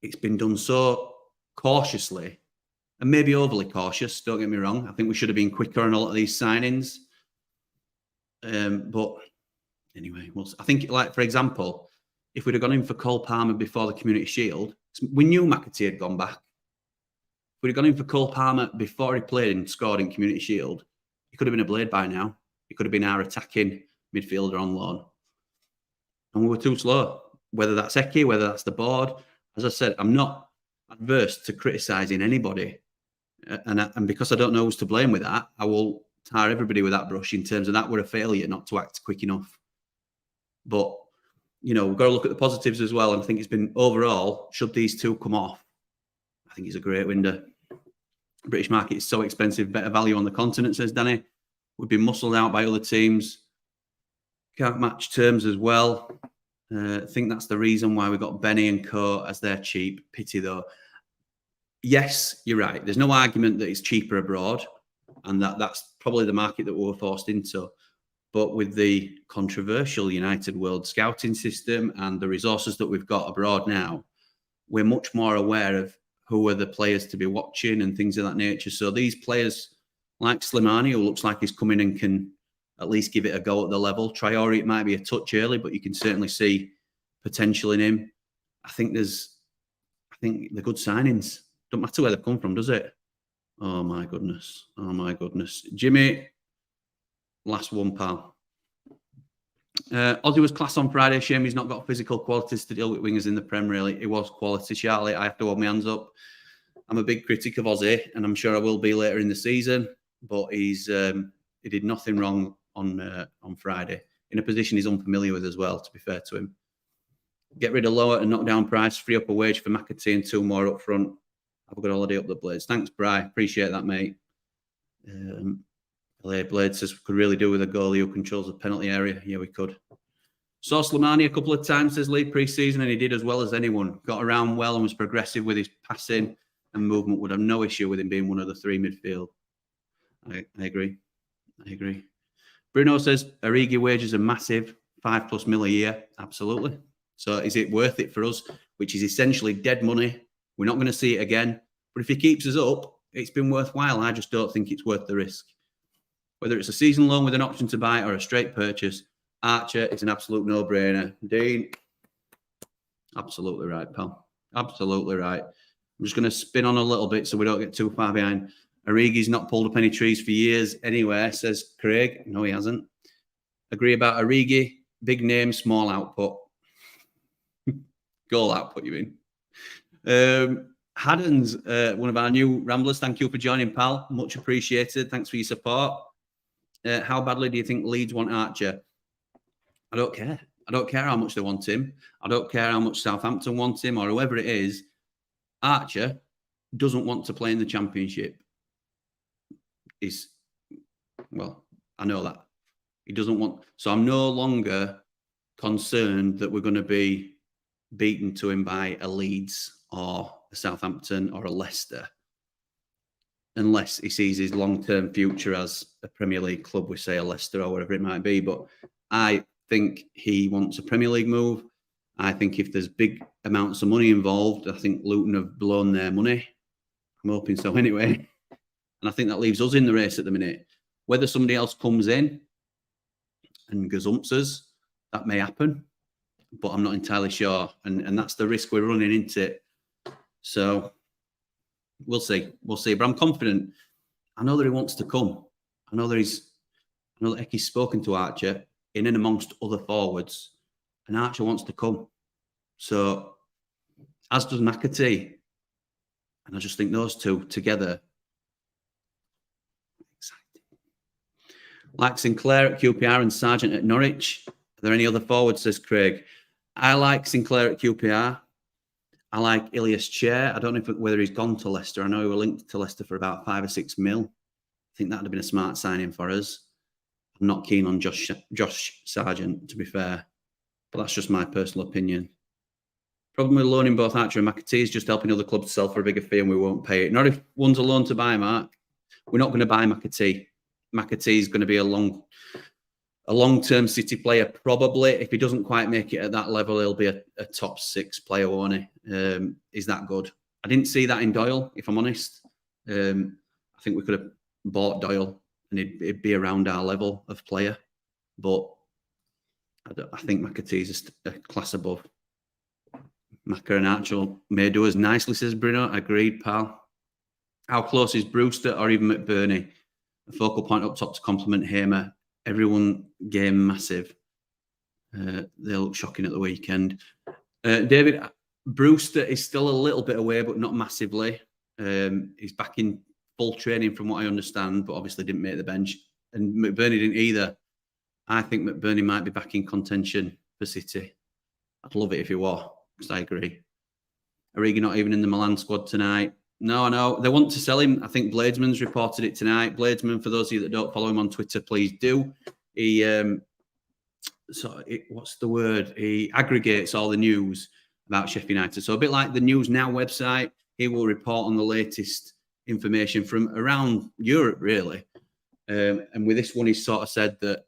it's been done so cautiously and maybe overly cautious. Don't get me wrong. I think we should have been quicker on a lot of these signings. But anyway, I think, like, for example, if we'd have gone in for Cole Palmer before the Community Shield, we knew McAtee had gone back. If we'd have gone in for Cole Palmer before he played and scored in Community Shield, he could have been a Blade by now. He could have been our attacking midfielder on loan. And we were too slow. Whether that's Eki, whether that's the board. As I said, I'm not adverse to criticising anybody. And because I don't know who's to blame with that, I will tar everybody with that brush in terms of that were a failure not to act quick enough. But, you know, we've got to look at the positives as well. And I think it's been overall, should these two come off, I think it's a great window. British market is so expensive, better value on the continent, says Danny. We've been muscled out by other teams. Can't match terms as well. I think that's the reason why we got Benny and Co as they're cheap. Pity though. Yes, you're right. There's no argument that it's cheaper abroad, and that's probably the market that we were forced into. But with the controversial United World Scouting system and the resources that we've got abroad now, we're much more aware of who are the players to be watching and things of that nature. So these players like Slimani, who looks like he's coming and can at least give it a go at the level. Traore, it might be a touch early, but you can certainly see potential in him. I think they're good signings. Don't matter where they've come from, does it? Oh my goodness. Oh my goodness. Jimmy, last one, pal. Ozzy was class on Friday. Shame he's not got physical qualities to deal with wingers in the Prem, really. It was quality, Charlie. I have to hold my hands up. I'm a big critic of Ozzy, and I'm sure I will be later in the season. But he did nothing wrong on Friday in a position he's unfamiliar with as well, to be fair to him. Get rid of lower and knock down price, free up a wage for McAtee and 2 more up front. Have a good holiday up the Blades. Thanks, Bri. Appreciate that, mate. LA Blade says we could really do with a goalie who controls the penalty area. Yeah, we could. Saw Slimani a couple of times, says Lee, pre-season, and he did as well as anyone. Got around well and was progressive with his passing and movement. Would have no issue with him being one of the 3 midfield. I agree. Bruno says Origi wages are massive, 5+ mil a year. Absolutely. So is it worth it for us? Which is essentially dead money. We're not going to see it again. But if he keeps us up, it's been worthwhile. I just don't think it's worth the risk. Whether it's a season loan with an option to buy or a straight purchase, Archer is an absolute no-brainer. Dean, absolutely right, pal. Absolutely right. I'm just going to spin on a little bit so we don't get too far behind. Origi's not pulled up any trees for years anywhere, says Craig. No, he hasn't. Agree about Origi. Big name, small output. Goal output, you mean? Haddon's one of our new Ramblers. Thank you for joining, pal. Much appreciated. Thanks for your support. How badly do you think Leeds want Archer? I don't care. I don't care how much they want him. I don't care how much Southampton want him or whoever it is. Archer doesn't want to play in the Championship. I know that. He doesn't want... So I'm no longer concerned that we're going to be beaten to him by a Leeds or a Southampton or a Leicester, unless he sees his long-term future as a Premier League club, we say a Leicester or whatever it might be. But I think he wants a Premier League move. I think if there's big amounts of money involved, I think Luton have blown their money. I'm hoping so anyway. And I think that leaves us in the race at the minute. Whether somebody else comes in and gazumps us, that may happen. But I'm not entirely sure. And that's the risk we're running into. So we'll see. We'll see. But I'm confident. I know that he wants to come. I know that Ecky's spoken to Archer in and amongst other forwards. And Archer wants to come. So, as does McAtee. And I just think those two together. Exciting. Like Sinclair at QPR and Sargent at Norwich. Are there any other forwards, says Craig? I like Sinclair at QPR. I like Ilias Chair. I don't know whether he's gone to Leicester. I know he was linked to Leicester for about 5 or 6 mil. I think that would have been a smart signing for us. I'm not keen on Josh Sargent, to be fair. But that's just my personal opinion. Problem with loaning both Archer and McAtee is just helping other clubs to sell for a bigger fee and we won't pay it. Not if one's a loan to buy, Mark. We're not going to buy McAtee. McAtee is going to be a long-term City player, probably. If he doesn't quite make it at that level, he'll be a top 6 player, won't he? Is that good? I didn't see that in Doyle, if I'm honest. I think we could have bought Doyle and it'd be around our level of player. But I think McAtee's a class above. Macca and Archer may do as nicely, says Bruno. Agreed, pal. How close is Brewster or even McBurney? A focal point up top to complement Hamer. Everyone game massive. They look shocking at the weekend. David, Brewster is still a little bit away, but not massively. He's back in full training from what I understand, but obviously didn't make the bench. And McBurney didn't either. I think McBurney might be back in contention for City. I'd love it if he were, because I agree. Origi not even in the Milan squad tonight. No. They want to sell him. I think Bladesman's reported it tonight. Bladesman, for those of you that don't follow him on Twitter, please do. He, what's the word? He aggregates all the news about Sheffield United. So a bit like the News Now website, he will report on the latest information from around Europe, really. And with this one, he sort of said that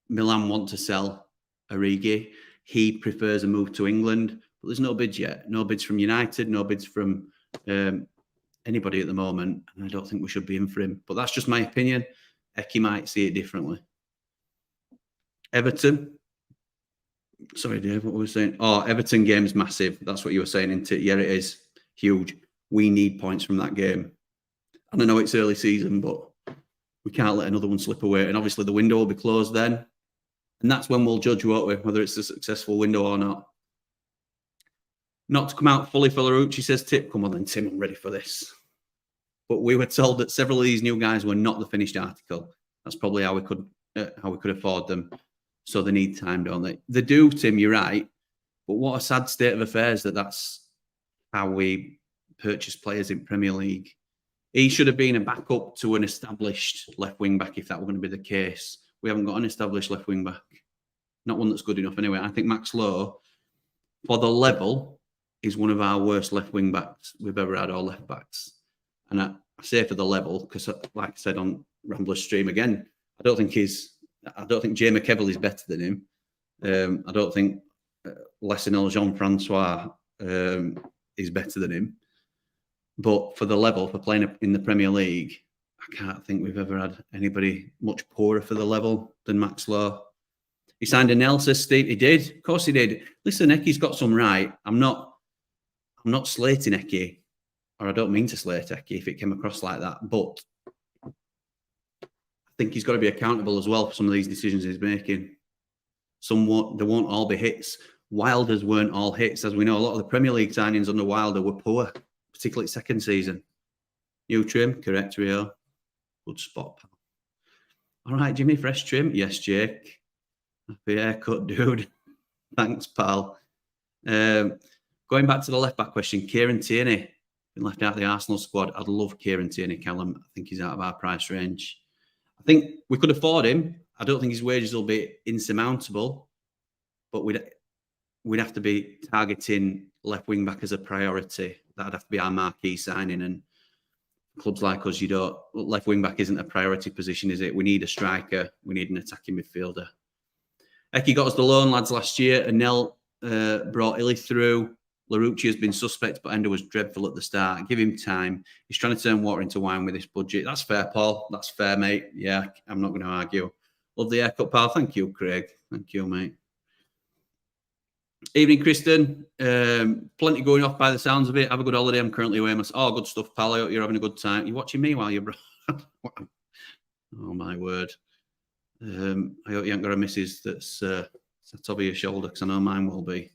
Milan want to sell Origi. He prefers a move to England, but there's no bids yet. No bids from United, no bids from anybody at the moment. And I don't think we should be in for him. But that's just my opinion. Ecky might see it differently. Everton. Sorry, Dave, what were we saying? Oh, Everton game's massive. That's what you were saying, isn't it? Yeah, it is. Huge. We need points from that game. And I know it's early season, but we can't let another one slip away. And obviously the window will be closed then. And that's when we'll judge, won't we, whether it's a successful window or not. Not to come out fully for Larouche, says Tip. Come on then, Tim, I'm ready for this. But we were told that several of these new guys were not the finished article. That's probably how we could afford them. So they need time, don't they? They do, Tim, you're right. But what a sad state of affairs that's how we purchase players in Premier League. He should have been a backup to an established left wing back if that were going to be the case. We haven't got an established left wing back. Not one that's good enough anyway. I think Max Lowe, for the level, is one of our worst left wing backs we've ever had, or left backs. And I say for the level because, like I said on Rambler's stream again, I don't think Jay McKeville is better than him. I don't think Lessinel Jean-Francois is better than him. But for the level, for playing in the Premier League, I can't think we've ever had anybody much poorer for the level than Max Lowe. He signed an L, says Steve. He did. Of course he did. Listen, Ecky's got some right. I'm not slating Ecky, or I don't mean to slate Ecky if it came across like that. But I think he's got to be accountable as well for some of these decisions he's making. They won't all be hits. Wilder's weren't all hits. As we know, a lot of the Premier League signings under Wilder were poor, particularly second season. You trim? Correct, Rio. Good spot, pal. All right, Jimmy, fresh trim? Yes, Jake. Happy haircut, dude. Thanks, pal. Going back to the left-back question, Kieran Tierney, been left out of the Arsenal squad. I'd love Kieran Tierney, Callum. I think he's out of our price range. I think we could afford him. I don't think his wages will be insurmountable, but we'd have to be targeting left wing back as a priority. That'd have to be our marquee signing. And clubs like us, left wing back isn't a priority position, is it? We need a striker. We need an attacking midfielder. Ecky got us the loan lads last year, and Nell brought Illy through. Larouche has been suspect, but Ender was dreadful at the start. Give him time. He's trying to turn water into wine with this budget. That's fair, Paul. That's fair, mate. Yeah, I'm not going to argue. Love the haircut, pal. Thank you, Craig. Thank you, mate. Evening, Kristen. Plenty going off by the sounds of it. Have a good holiday. I'm currently away. Oh, good stuff, pal. I hope you're having a good time. You're watching me while you're... Oh, my word. I hope you haven't got a missus that's sat over your shoulder, because I know mine will be.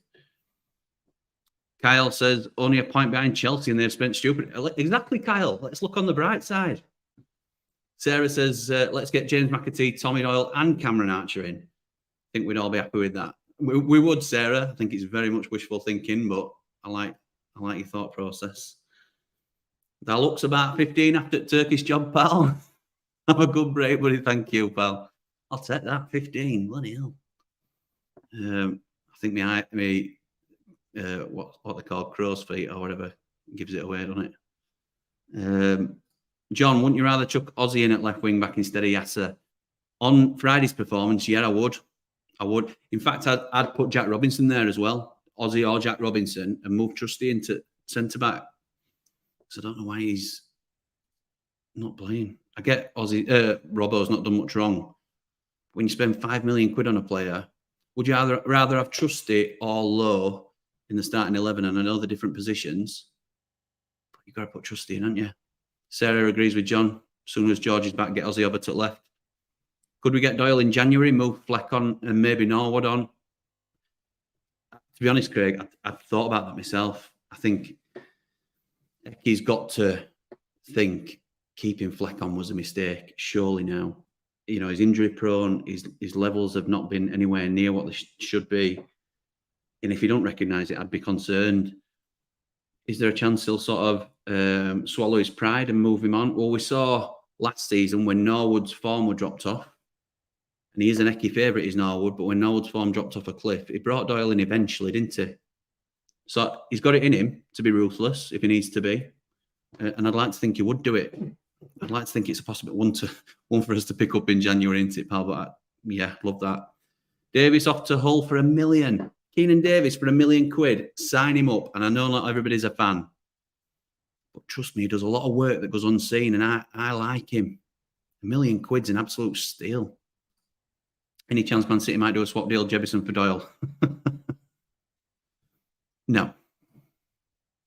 Kyle says, only a point behind Chelsea and they've spent stupid. Exactly, Kyle. Let's look on the bright side. Sarah says, let's get James McAtee, Tommy Doyle and Cameron Archer in. I think we'd all be happy with that. We would, Sarah. I think it's very much wishful thinking, but I like your thought process. That looks about 15 after Turkish job, pal. Have a good break, buddy. Thank you, pal. I'll take that. 15. Bloody hell. I think what they call crow's feet or whatever gives it away, doesn't it? John, wouldn't you rather chuck Ozzy in at left wing back instead of Yasser? On Friday's performance, yeah, I would. In fact, I'd put Jack Robinson there as well, Ozzy or Jack Robinson, and move Trusty into centre back. So I don't know why he's not playing. I get Robbo's not done much wrong. When you spend £5 million on a player, would you rather have Trusty or Lowe in the starting 11? And I know the different positions, but you've got to put Trusty in, haven't you? Sarah agrees with John. As soon as George is back, get Ozzy over to left. Could we get Doyle in January, move Fleck on and maybe Norwood on? To be honest, Craig, I've thought about that myself. I think he's got to think keeping Fleck on was a mistake, surely now. You know, he's injury prone, his levels have not been anywhere near what they should be. And if you don't recognise it, I'd be concerned. Is there a chance he'll sort of swallow his pride and move him on? Well, we saw last season when Norwood's form were dropped off, and he is an Ecky favourite, is Norwood, but when Norwood's form dropped off a cliff, he brought Doyle in eventually, didn't he? So he's got it in him to be ruthless if he needs to be. And I'd like to think he would do it. I'd like to think it's a possible one for us to pick up in January, isn't it, pal? But yeah, love that. Davis off to Hull for $1 million. Keenan Davis for £1 million. Sign him up. And I know not everybody's a fan, but trust me, he does a lot of work that goes unseen, and I like him. £1 million an absolute steal. Any chance Man City might do a swap deal, Jebison for Doyle? No.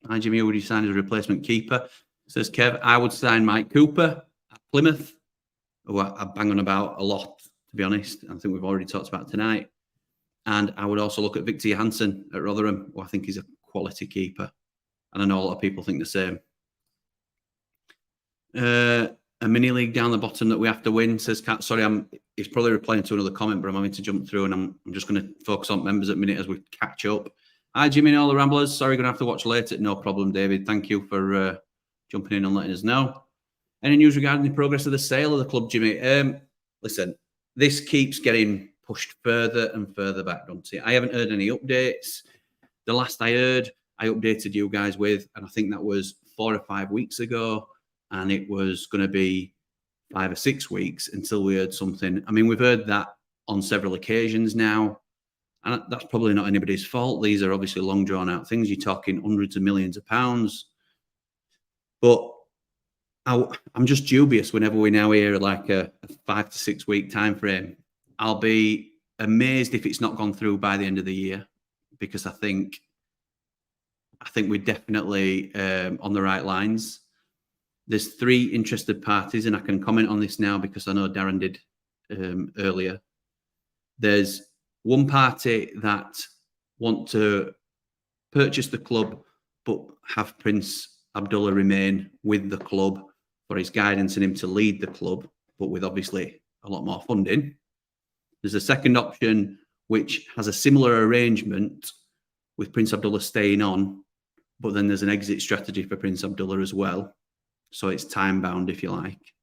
Hi, Jimmy. Would you sign as a replacement keeper? Says Kev. I would sign Mike Cooper at Plymouth, who I bang on about a lot, to be honest. I think we've already talked about tonight. And I would also look at Victor Johansson at Rotherham, who I think is a quality keeper. And I know a lot of people think the same. A mini league down the bottom that we have to win, says Cat. Sorry, he's probably replying to another comment, but I'm having to jump through, and I'm just going to focus on members at a minute as we catch up. Hi, Jimmy and all the Ramblers. Sorry, going to have to watch later. No problem, David. Thank you for jumping in and letting us know. Any news regarding the progress of the sale of the club, Jimmy? Listen, this keeps getting pushed further and further back, don't it? I haven't heard any updates. The last I heard, I updated you guys with, and I think that was 4 or 5 weeks ago, and it was going to be 5 or 6 weeks until we heard something. I mean, we've heard that on several occasions now, and that's probably not anybody's fault. These are obviously long drawn out things. You're talking hundreds of millions of pounds. But I'm just dubious whenever we now hear like a 5 to 6 week time frame. I'll be amazed if it's not gone through by the end of the year, because I think we're definitely on the right lines. There's 3 interested parties, and I can comment on this now because I know Darren did earlier. There's one party that want to purchase the club but have Prince Abdullah remain with the club for his guidance and him to lead the club, but with obviously a lot more funding. There's a second option which has a similar arrangement with Prince Abdullah staying on, but then there's an exit strategy for Prince Abdullah as well. So it's time bound, if you like.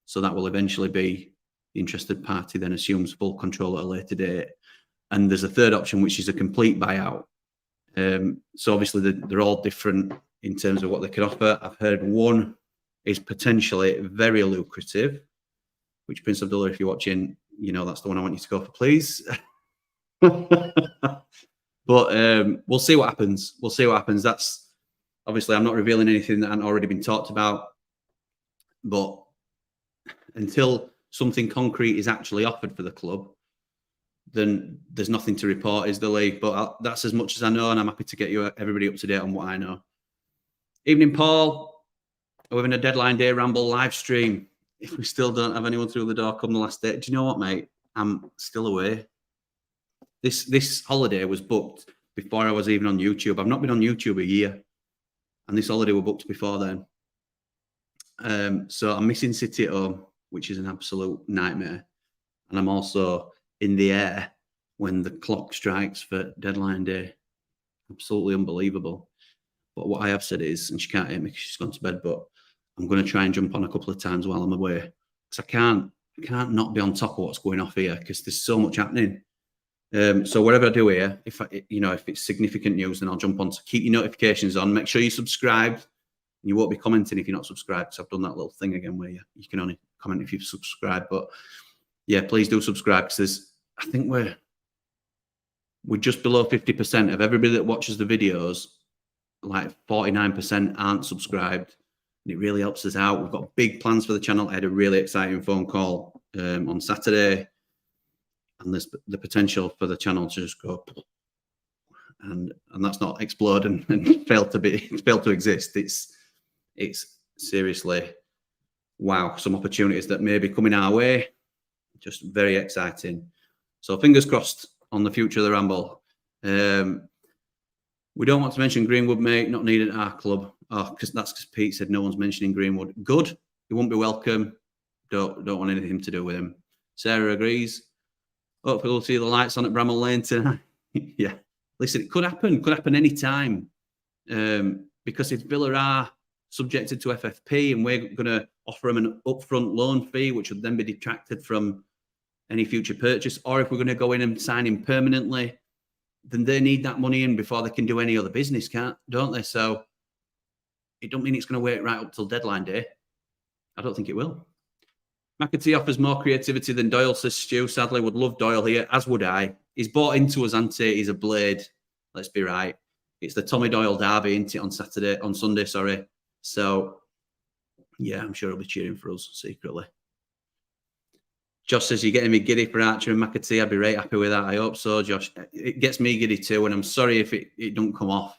So that will eventually be the interested party then assumes full control at a later date. And there's a third option, which is a complete buyout. So obviously they're all different in terms of what they can offer. I've heard one is potentially very lucrative, which Prince Abdullah, if you're watching, you know that's the one I want you to go for, please. But we'll see what happens. We'll see what happens. That's obviously I'm not revealing anything that hasn't already been talked about. But until something concrete is actually offered for the club, then there's nothing to report, is the league. But that's as much as I know, and I'm happy to get you everybody up to date on what I know. Evening, Paul. We're having a deadline day Ramble live stream. If we still don't have anyone through the door come the last day, do you know what, mate? I'm still away. This holiday was booked before I was even on YouTube. I've not been on YouTube a year, and this holiday was booked before then. So I'm missing City at home, which is an absolute nightmare. And I'm also in the air when the clock strikes for deadline day. Absolutely unbelievable. But what I have said is, and she can't hear me because she's gone to bed, but I'm going to try and jump on a couple of times while I'm away, because I can't not be on top of what's going off here, because there's so much happening. So whatever I do here, if it's significant news, then I'll jump on. So keep your notifications on. Make sure you subscribe. You won't be commenting if you're not subscribed, because I've done that little thing again where you can only comment if you've subscribed. But yeah, please do subscribe, because I think we're just below 50% of everybody that watches the videos. Like 49% aren't subscribed, and it really helps us out. We've got big plans for the channel. I had a really exciting phone call on Saturday, and there's the potential for the channel to just go and that's not explode and fail to exist. It's seriously, wow, some opportunities that may be coming our way. Just very exciting. So fingers crossed on the future of the Ramble. We don't want to mention Greenwood, mate. Not needed at our club. Oh, because Pete said no one's mentioning Greenwood. Good. He won't be welcome. Don't want anything to do with him. Sarah agrees. Hopefully we'll see the lights on at Bramall Lane tonight. Yeah. Listen, it could happen. Could happen any time. Because if Villa are subjected to FFP and we're going to offer them an upfront loan fee, which would then be detracted from any future purchase, or if we're going to go in and sign him permanently, then they need that money in before they can do any other business, don't they? So it don't mean it's going to wait right up till deadline day. I don't think it will. McAtee offers more creativity than Doyle, says Stu. Sadly, would love Doyle here, as would I. He's bought into us, Ante. He's a blade. Let's be right. It's the Tommy Doyle derby, isn't it, on Sunday, sorry. So, yeah, I'm sure he'll be cheering for us secretly. Josh says, you're getting me giddy for Archer and McAtee. I'd be right happy with that. I hope so, Josh. It gets me giddy too, and I'm sorry if it don't come off,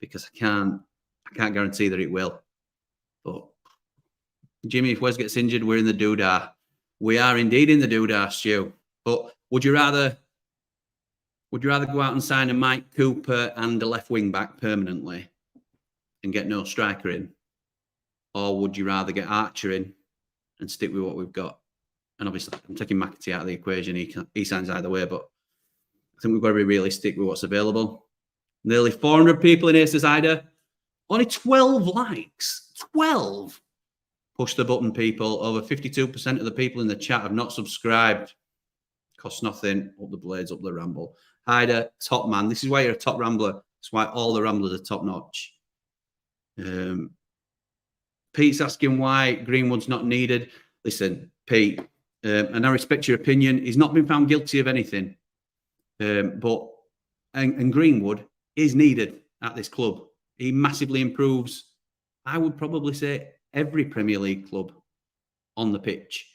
because I can't guarantee that it will. But Jimmy, if Wes gets injured, we're in the doodah. We are indeed in the doodah, Stu. But would you rather go out and sign a Mike Cooper and a left wing back permanently and get no striker in? Or would you rather get Archer in and stick with what we've got? And obviously, I'm taking McAtee out of the equation. He signs either way, but I think we've got to be realistic with what's available. Nearly 400 people in here, says Ida. Only 12 likes. 12. Push the button, people. Over 52% of the people in the chat have not subscribed. Costs nothing. Up the blades, up the ramble. Ida, top man. This is why you're a top rambler. That's why all the ramblers are top notch. Pete's asking why Greenwood's not needed. Listen, Pete, and I respect your opinion. He's not been found guilty of anything. But Greenwood is needed at this club. He massively improves, I would probably say, every Premier League club on the pitch.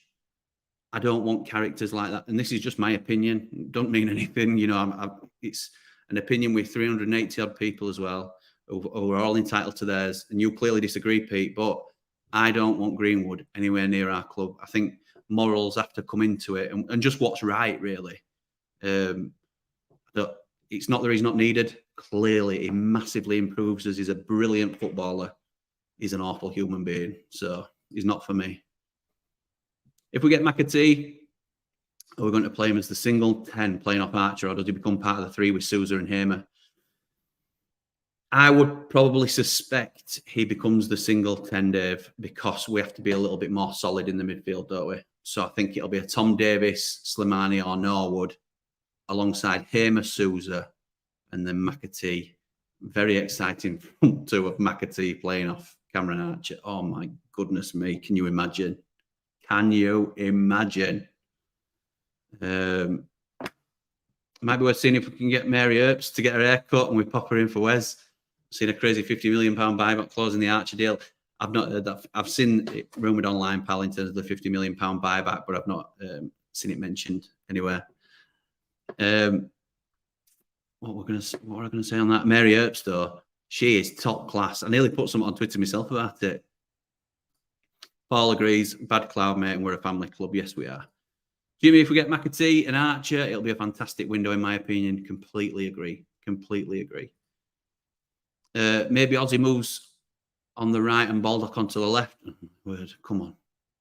I don't want characters like that. And this is just my opinion. Don't mean anything. You know, it's an opinion with 380 odd people as well, who are all entitled to theirs. And you clearly disagree, Pete, but I don't want Greenwood anywhere near our club. I think morals have to come into it and just what's right, really. It's not that he's not needed. Clearly, he massively improves us. He's a brilliant footballer. He's an awful human being. So he's not for me. If we get McAtee, are we going to play him as the single 10 playing off Archer, or does he become part of the 3 with Sousa and Hamer? I would probably suspect he becomes the single 10, Dave, because we have to be a little bit more solid in the midfield, don't we? So I think it'll be a Tom Davis, Slimani or Norwood alongside Hamer, Sousa, and then McAtee. Very exciting front two of McAtee playing off Cameron Archer. Oh, my goodness me. Can you imagine? Can you imagine? Might be worth seeing if we can get Mary Earps to get her hair cut and we pop her in for Wes. Seen a crazy £50 million buyback clause in the Archer deal. I've not heard that. I've seen it rumoured online, pal, in terms of the £50 million buyback, but I've not seen it mentioned anywhere. What was I going to say on that? Mary Earps, though, she is top class. I nearly put something on Twitter myself about it. Paul agrees. Bad cloud, mate, and we're a family club. Yes, we are. Jimmy, if we get McAtee and Archer, it'll be a fantastic window, in my opinion. Completely agree. Completely agree. Maybe Ozzy moves on the right and Baldock onto the left. Word, come on.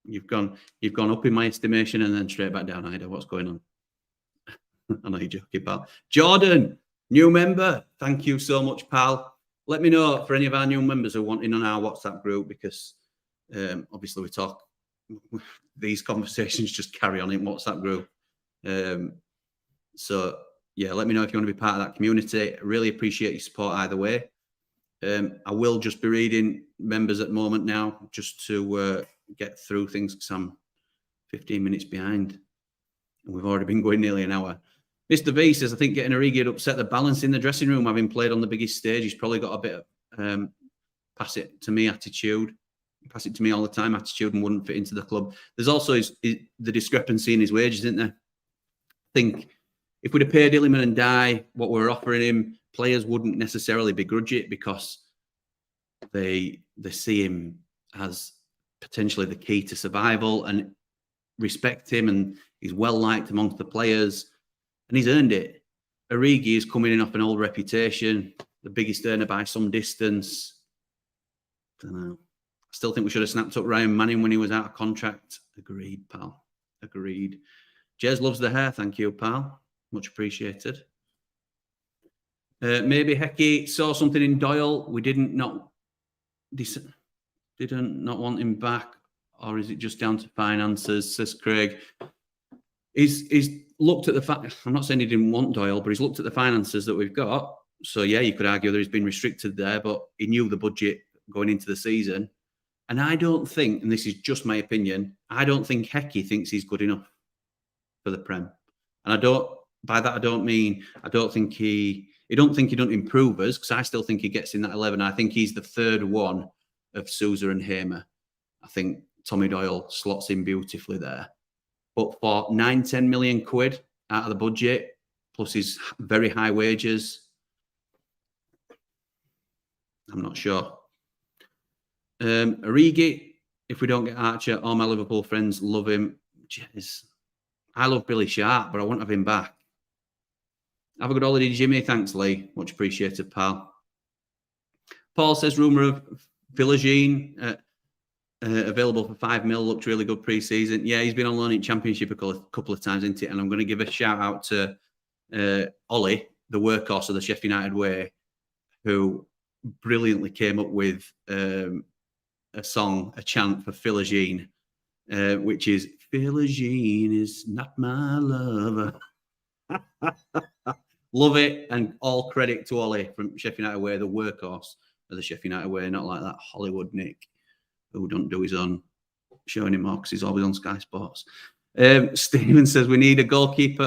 You've gone up in my estimation and then straight back down, Ida. What's going on? I know you're joking, pal. Jordan, new member. Thank you so much, pal. Let me know for any of our new members who want in on our WhatsApp group, because obviously we talk, these conversations just carry on in WhatsApp group. So yeah, let me know if you want to be part of that community. I really appreciate your support either way. I will just be reading members at the moment now, just to get through things, because I'm 15 minutes behind and we've already been going nearly an hour. Mr. V says, I think getting Origi would upset the balance in the dressing room, having played on the biggest stage. He's probably got a bit of pass it to me attitude, pass it to me all the time attitude, and wouldn't fit into the club. There's also the discrepancy in his wages, isn't there? I think if we'd have paid Illiman and Dye what we're offering him, players wouldn't necessarily begrudge it, because they see him as potentially the key to survival and respect him, and he's well liked amongst the players, and he's earned it. Origi is coming in off an old reputation, the biggest earner by some distance. I don't know. I still think we should have snapped up Ryan Manning when he was out of contract. Agreed, pal. Agreed. Jez loves the hair. Thank you, pal. Much appreciated. Maybe Hecky saw something in Doyle. We didn't not want him back, or is it just down to finances? Says Craig. He's looked at the fact. I'm not saying he didn't want Doyle, but he's looked at the finances that we've got. So yeah, you could argue that he's been restricted there, but he knew the budget going into the season. And I don't think, and this is just my opinion, I don't think Hecky thinks he's good enough for the Prem. And by that I don't mean I don't think he don't improve us, because I still think he gets in that 11. I think he's the third one of Sousa and Hamer. I think Tommy Doyle slots in beautifully there. But for 9-10 million quid out of the budget, plus his very high wages, I'm not sure. Origi, if we don't get Archer, all my Liverpool friends love him. Jeez. I love Billy Sharp, but I won't have him back. Have a good holiday, Jimmy. Thanks, Lee. Much appreciated, pal. Paul says, rumour of Philogene available for 5 mil. Looked really good pre-season. Yeah, he's been on loan in Championship a couple of times, isn't it? And I'm going to give a shout out to Ollie, the workhorse of the Sheffield United way, who brilliantly came up with a chant for Philogene, which is, Philogene is not my lover. Love it, and all credit to Ollie from Sheffield United way, the workhorse of the Sheffield United way, not like that Hollywood Nick who don't do his own show anymore because he's always on Sky Sports. Stephen says we need a goalkeeper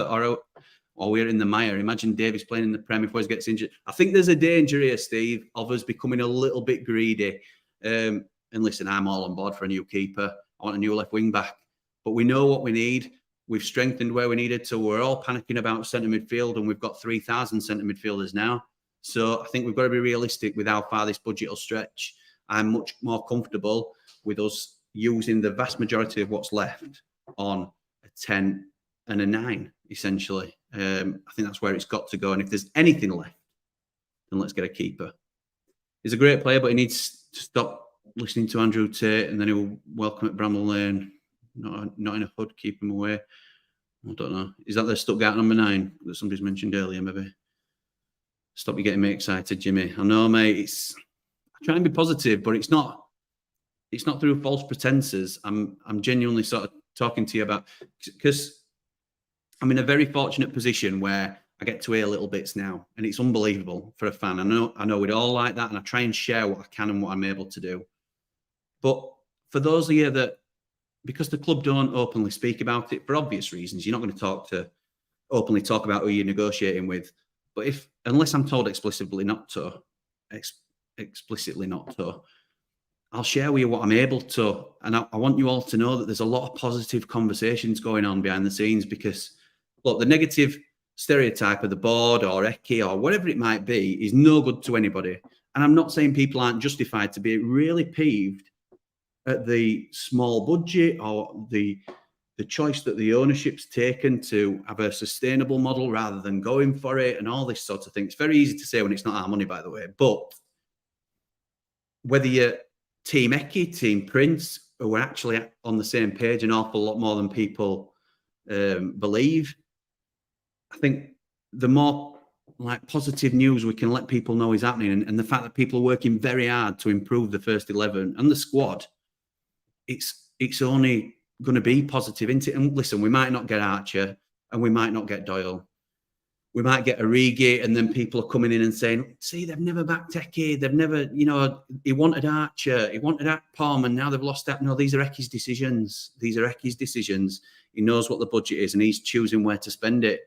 or we're in the mire. Imagine Davies playing in the Premier before he gets injured. I think there's a danger here, Steve, of us becoming a little bit greedy. And listen, I'm all on board for a new keeper. I want a new left wing back, but we know what we need. We've strengthened where we needed to. We're all panicking about centre midfield, and we've got 3,000 centre midfielders now. So I think we've got to be realistic with how far this budget will stretch. I'm much more comfortable with us using the vast majority of what's left on a 10 and a 9, essentially. I think that's where it's got to go. And if there's anything left, then let's get a keeper. He's a great player, but he needs to stop listening to Andrew Tate, and then he'll welcome at Bramall Lane. Not in a hood, keep him away. I don't know. Is that the Stuttgart number 9 that somebody's mentioned earlier, maybe? Stop you getting me excited, Jimmy. I know, mate. I try and be positive, but it's not through false pretenses. I'm genuinely sort of talking to you about, because I'm in a very fortunate position where I get to hear little bits now, and it's unbelievable for a fan. I know we'd all like that, and I try and share what I can and what I'm able to do. But for those of you that, because the club don't openly speak about it for obvious reasons, you're not going to openly talk about who you're negotiating with. But unless I'm told explicitly not to, I'll share with you what I'm able to. And I want you all to know that there's a lot of positive conversations going on behind the scenes, because, look, the negative stereotype of the board or Eki or whatever it might be is no good to anybody. And I'm not saying people aren't justified to be really peeved at the small budget or the choice that the ownership's taken to have a sustainable model rather than going for it and all this sort of thing. It's very easy to say when it's not our money, by the way. But whether you're Team Eki, Team Prince, who are actually on the same page an awful lot more than people believe, I think the more positive news we can let people know is happening, and the fact that people are working very hard to improve the first 11 and the squad, it's only going to be positive, isn't it? And listen, we might not get Archer and we might not get Doyle. We might get Origi, and then people are coming in and saying, see, they've never backed Eki. They've never, he wanted Archer, he wanted Akpom, and now they've lost that. No, these are Eki's decisions. He knows what the budget is, and he's choosing where to spend it.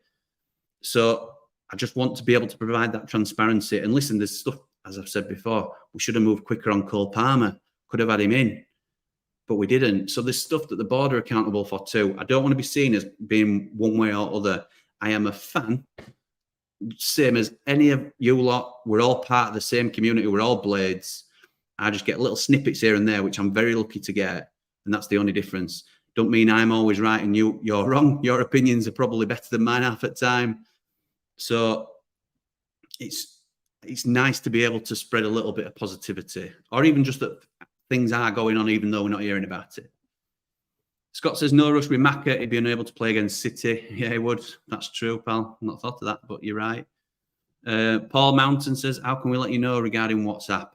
So I just want to be able to provide that transparency. And listen, there's stuff, as I've said before, we should have moved quicker on Cole Palmer. Could have had him in, but we didn't. So there's stuff that the board are accountable for too. I don't want to be seen as being one way or other. I am a fan, same as any of you lot. We're all part of the same community. We're all Blades. I just get little snippets here and there, which I'm very lucky to get. And that's the only difference. Don't mean I'm always right and you're wrong. Your opinions are probably better than mine half at time. So it's nice to be able to spread a little bit of positivity, or even just that things are going on, even though we're not hearing about it. Scott says, no rush with Maka. He'd be unable to play against City. Yeah, he would. That's true, pal. I've not thought of that, but you're right. Paul Mountain says, how can we let you know regarding WhatsApp?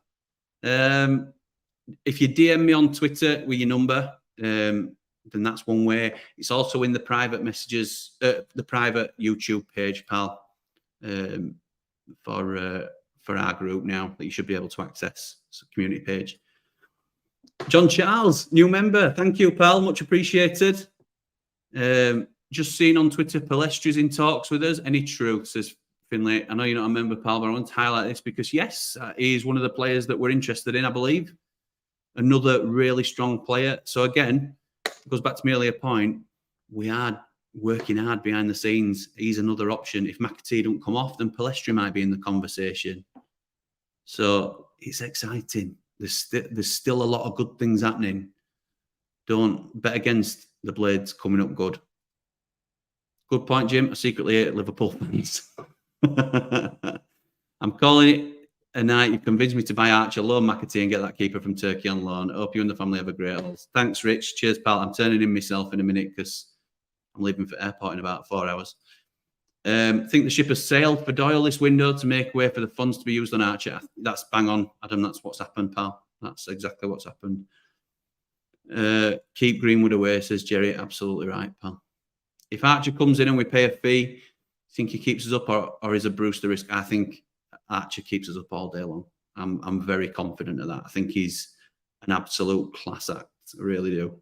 If you DM me on Twitter with your number, then that's one way. It's also in the private messages, the private YouTube page, pal, for our group now that you should be able to access. It's a community page. John Charles, new member. Thank you, pal. Much appreciated. Just seen on Twitter, Palestri's in talks with us. Any truth, says Finlay. I know you're not a member, pal, but I want to highlight this because, yes, he is one of the players that we're interested in, I believe. Another really strong player. So, again, it goes back to my earlier point. we are working hard behind the scenes. He's another option. If McAtee don't come off, then Palestri might be in the conversation. So it's exciting. There's still a lot of good things happening. Don't bet against the Blades coming up good. Good point, Jim. I secretly hate Liverpool fans. I'm calling it a night. You convinced me to buy Archer, loan McAtee, and get that keeper from Turkey on loan. Hope you and the family have a great haul. Thanks, Rich. Cheers, pal. I'm turning in myself in a minute because I'm leaving for airport in about 4 hours. Think the ship has sailed for Doyle this window to make way for the funds to be used on Archer. That's bang on, Adam. That's what's happened, pal. That's exactly what's happened. Keep Greenwood away, says Jerry. Absolutely right, pal. If Archer comes in and we pay a fee, think he keeps us up, or is a Bruce the risk? I think Archer keeps us up all day long. I'm very confident of that. I think he's an absolute class act. I really do.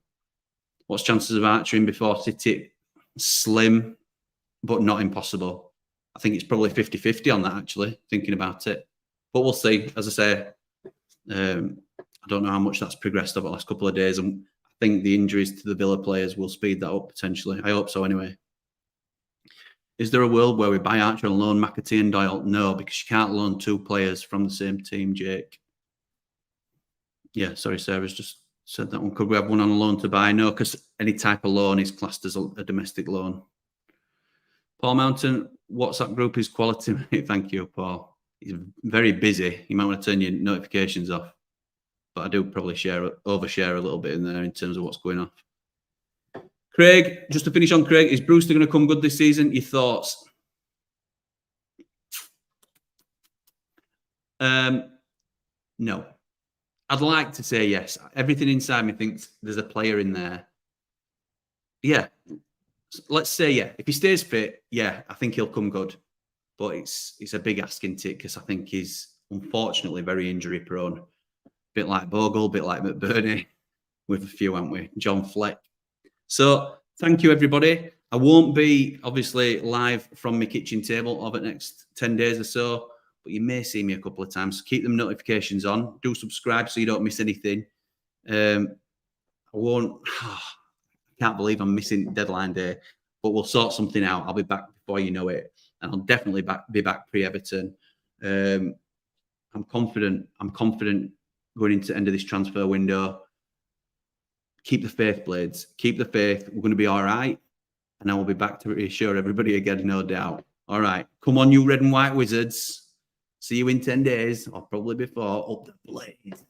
What's chances of Archer in before City? Slim, but not impossible. I think it's probably 50-50 on that, actually, thinking about it. But we'll see. As I say, I don't know how much that's progressed over the last couple of days. And I think the injuries to the Villa players will speed that up potentially. I hope so anyway. Is there a world where we buy Archer and loan McAtee and Doyle? No, because you can't loan 2 players from the same team, Jake. Yeah, sorry, Sarah's just said that one. Could we have one on a loan to buy? No, because any type of loan is classed as a domestic loan. Paul Mountain, WhatsApp group is quality, mate. Thank you, Paul. He's very busy. You might want to turn your notifications off. But I do probably overshare a little bit in there in terms of what's going on. Craig, just to finish on Craig, is Brewster going to come good this season? Your thoughts? No. I'd like to say yes. Everything inside me thinks there's a player in there. Yeah. Let's say yeah. If he stays fit, yeah, I think he'll come good. But it's a big asking tick because I think he's unfortunately very injury prone. Bit like Bogle, bit like McBurney. With a few, haven't we? John Fleck. So thank you, everybody. I won't be obviously live from my kitchen table over the next 10 days or so, but you may see me a couple of times. So keep them notifications on. Do subscribe so you don't miss anything. I can't believe I'm missing deadline day, but we'll sort something out. I'll be back before you know it, and I'll definitely be back pre-Everton. I'm confident going into the end of this transfer window. Keep the faith, Blades. Keep the faith. We're going to be all right. And I will be back to reassure everybody again, no doubt. All right. Come on, you red and white wizards. See you in 10 days, or probably before. Up the Blades.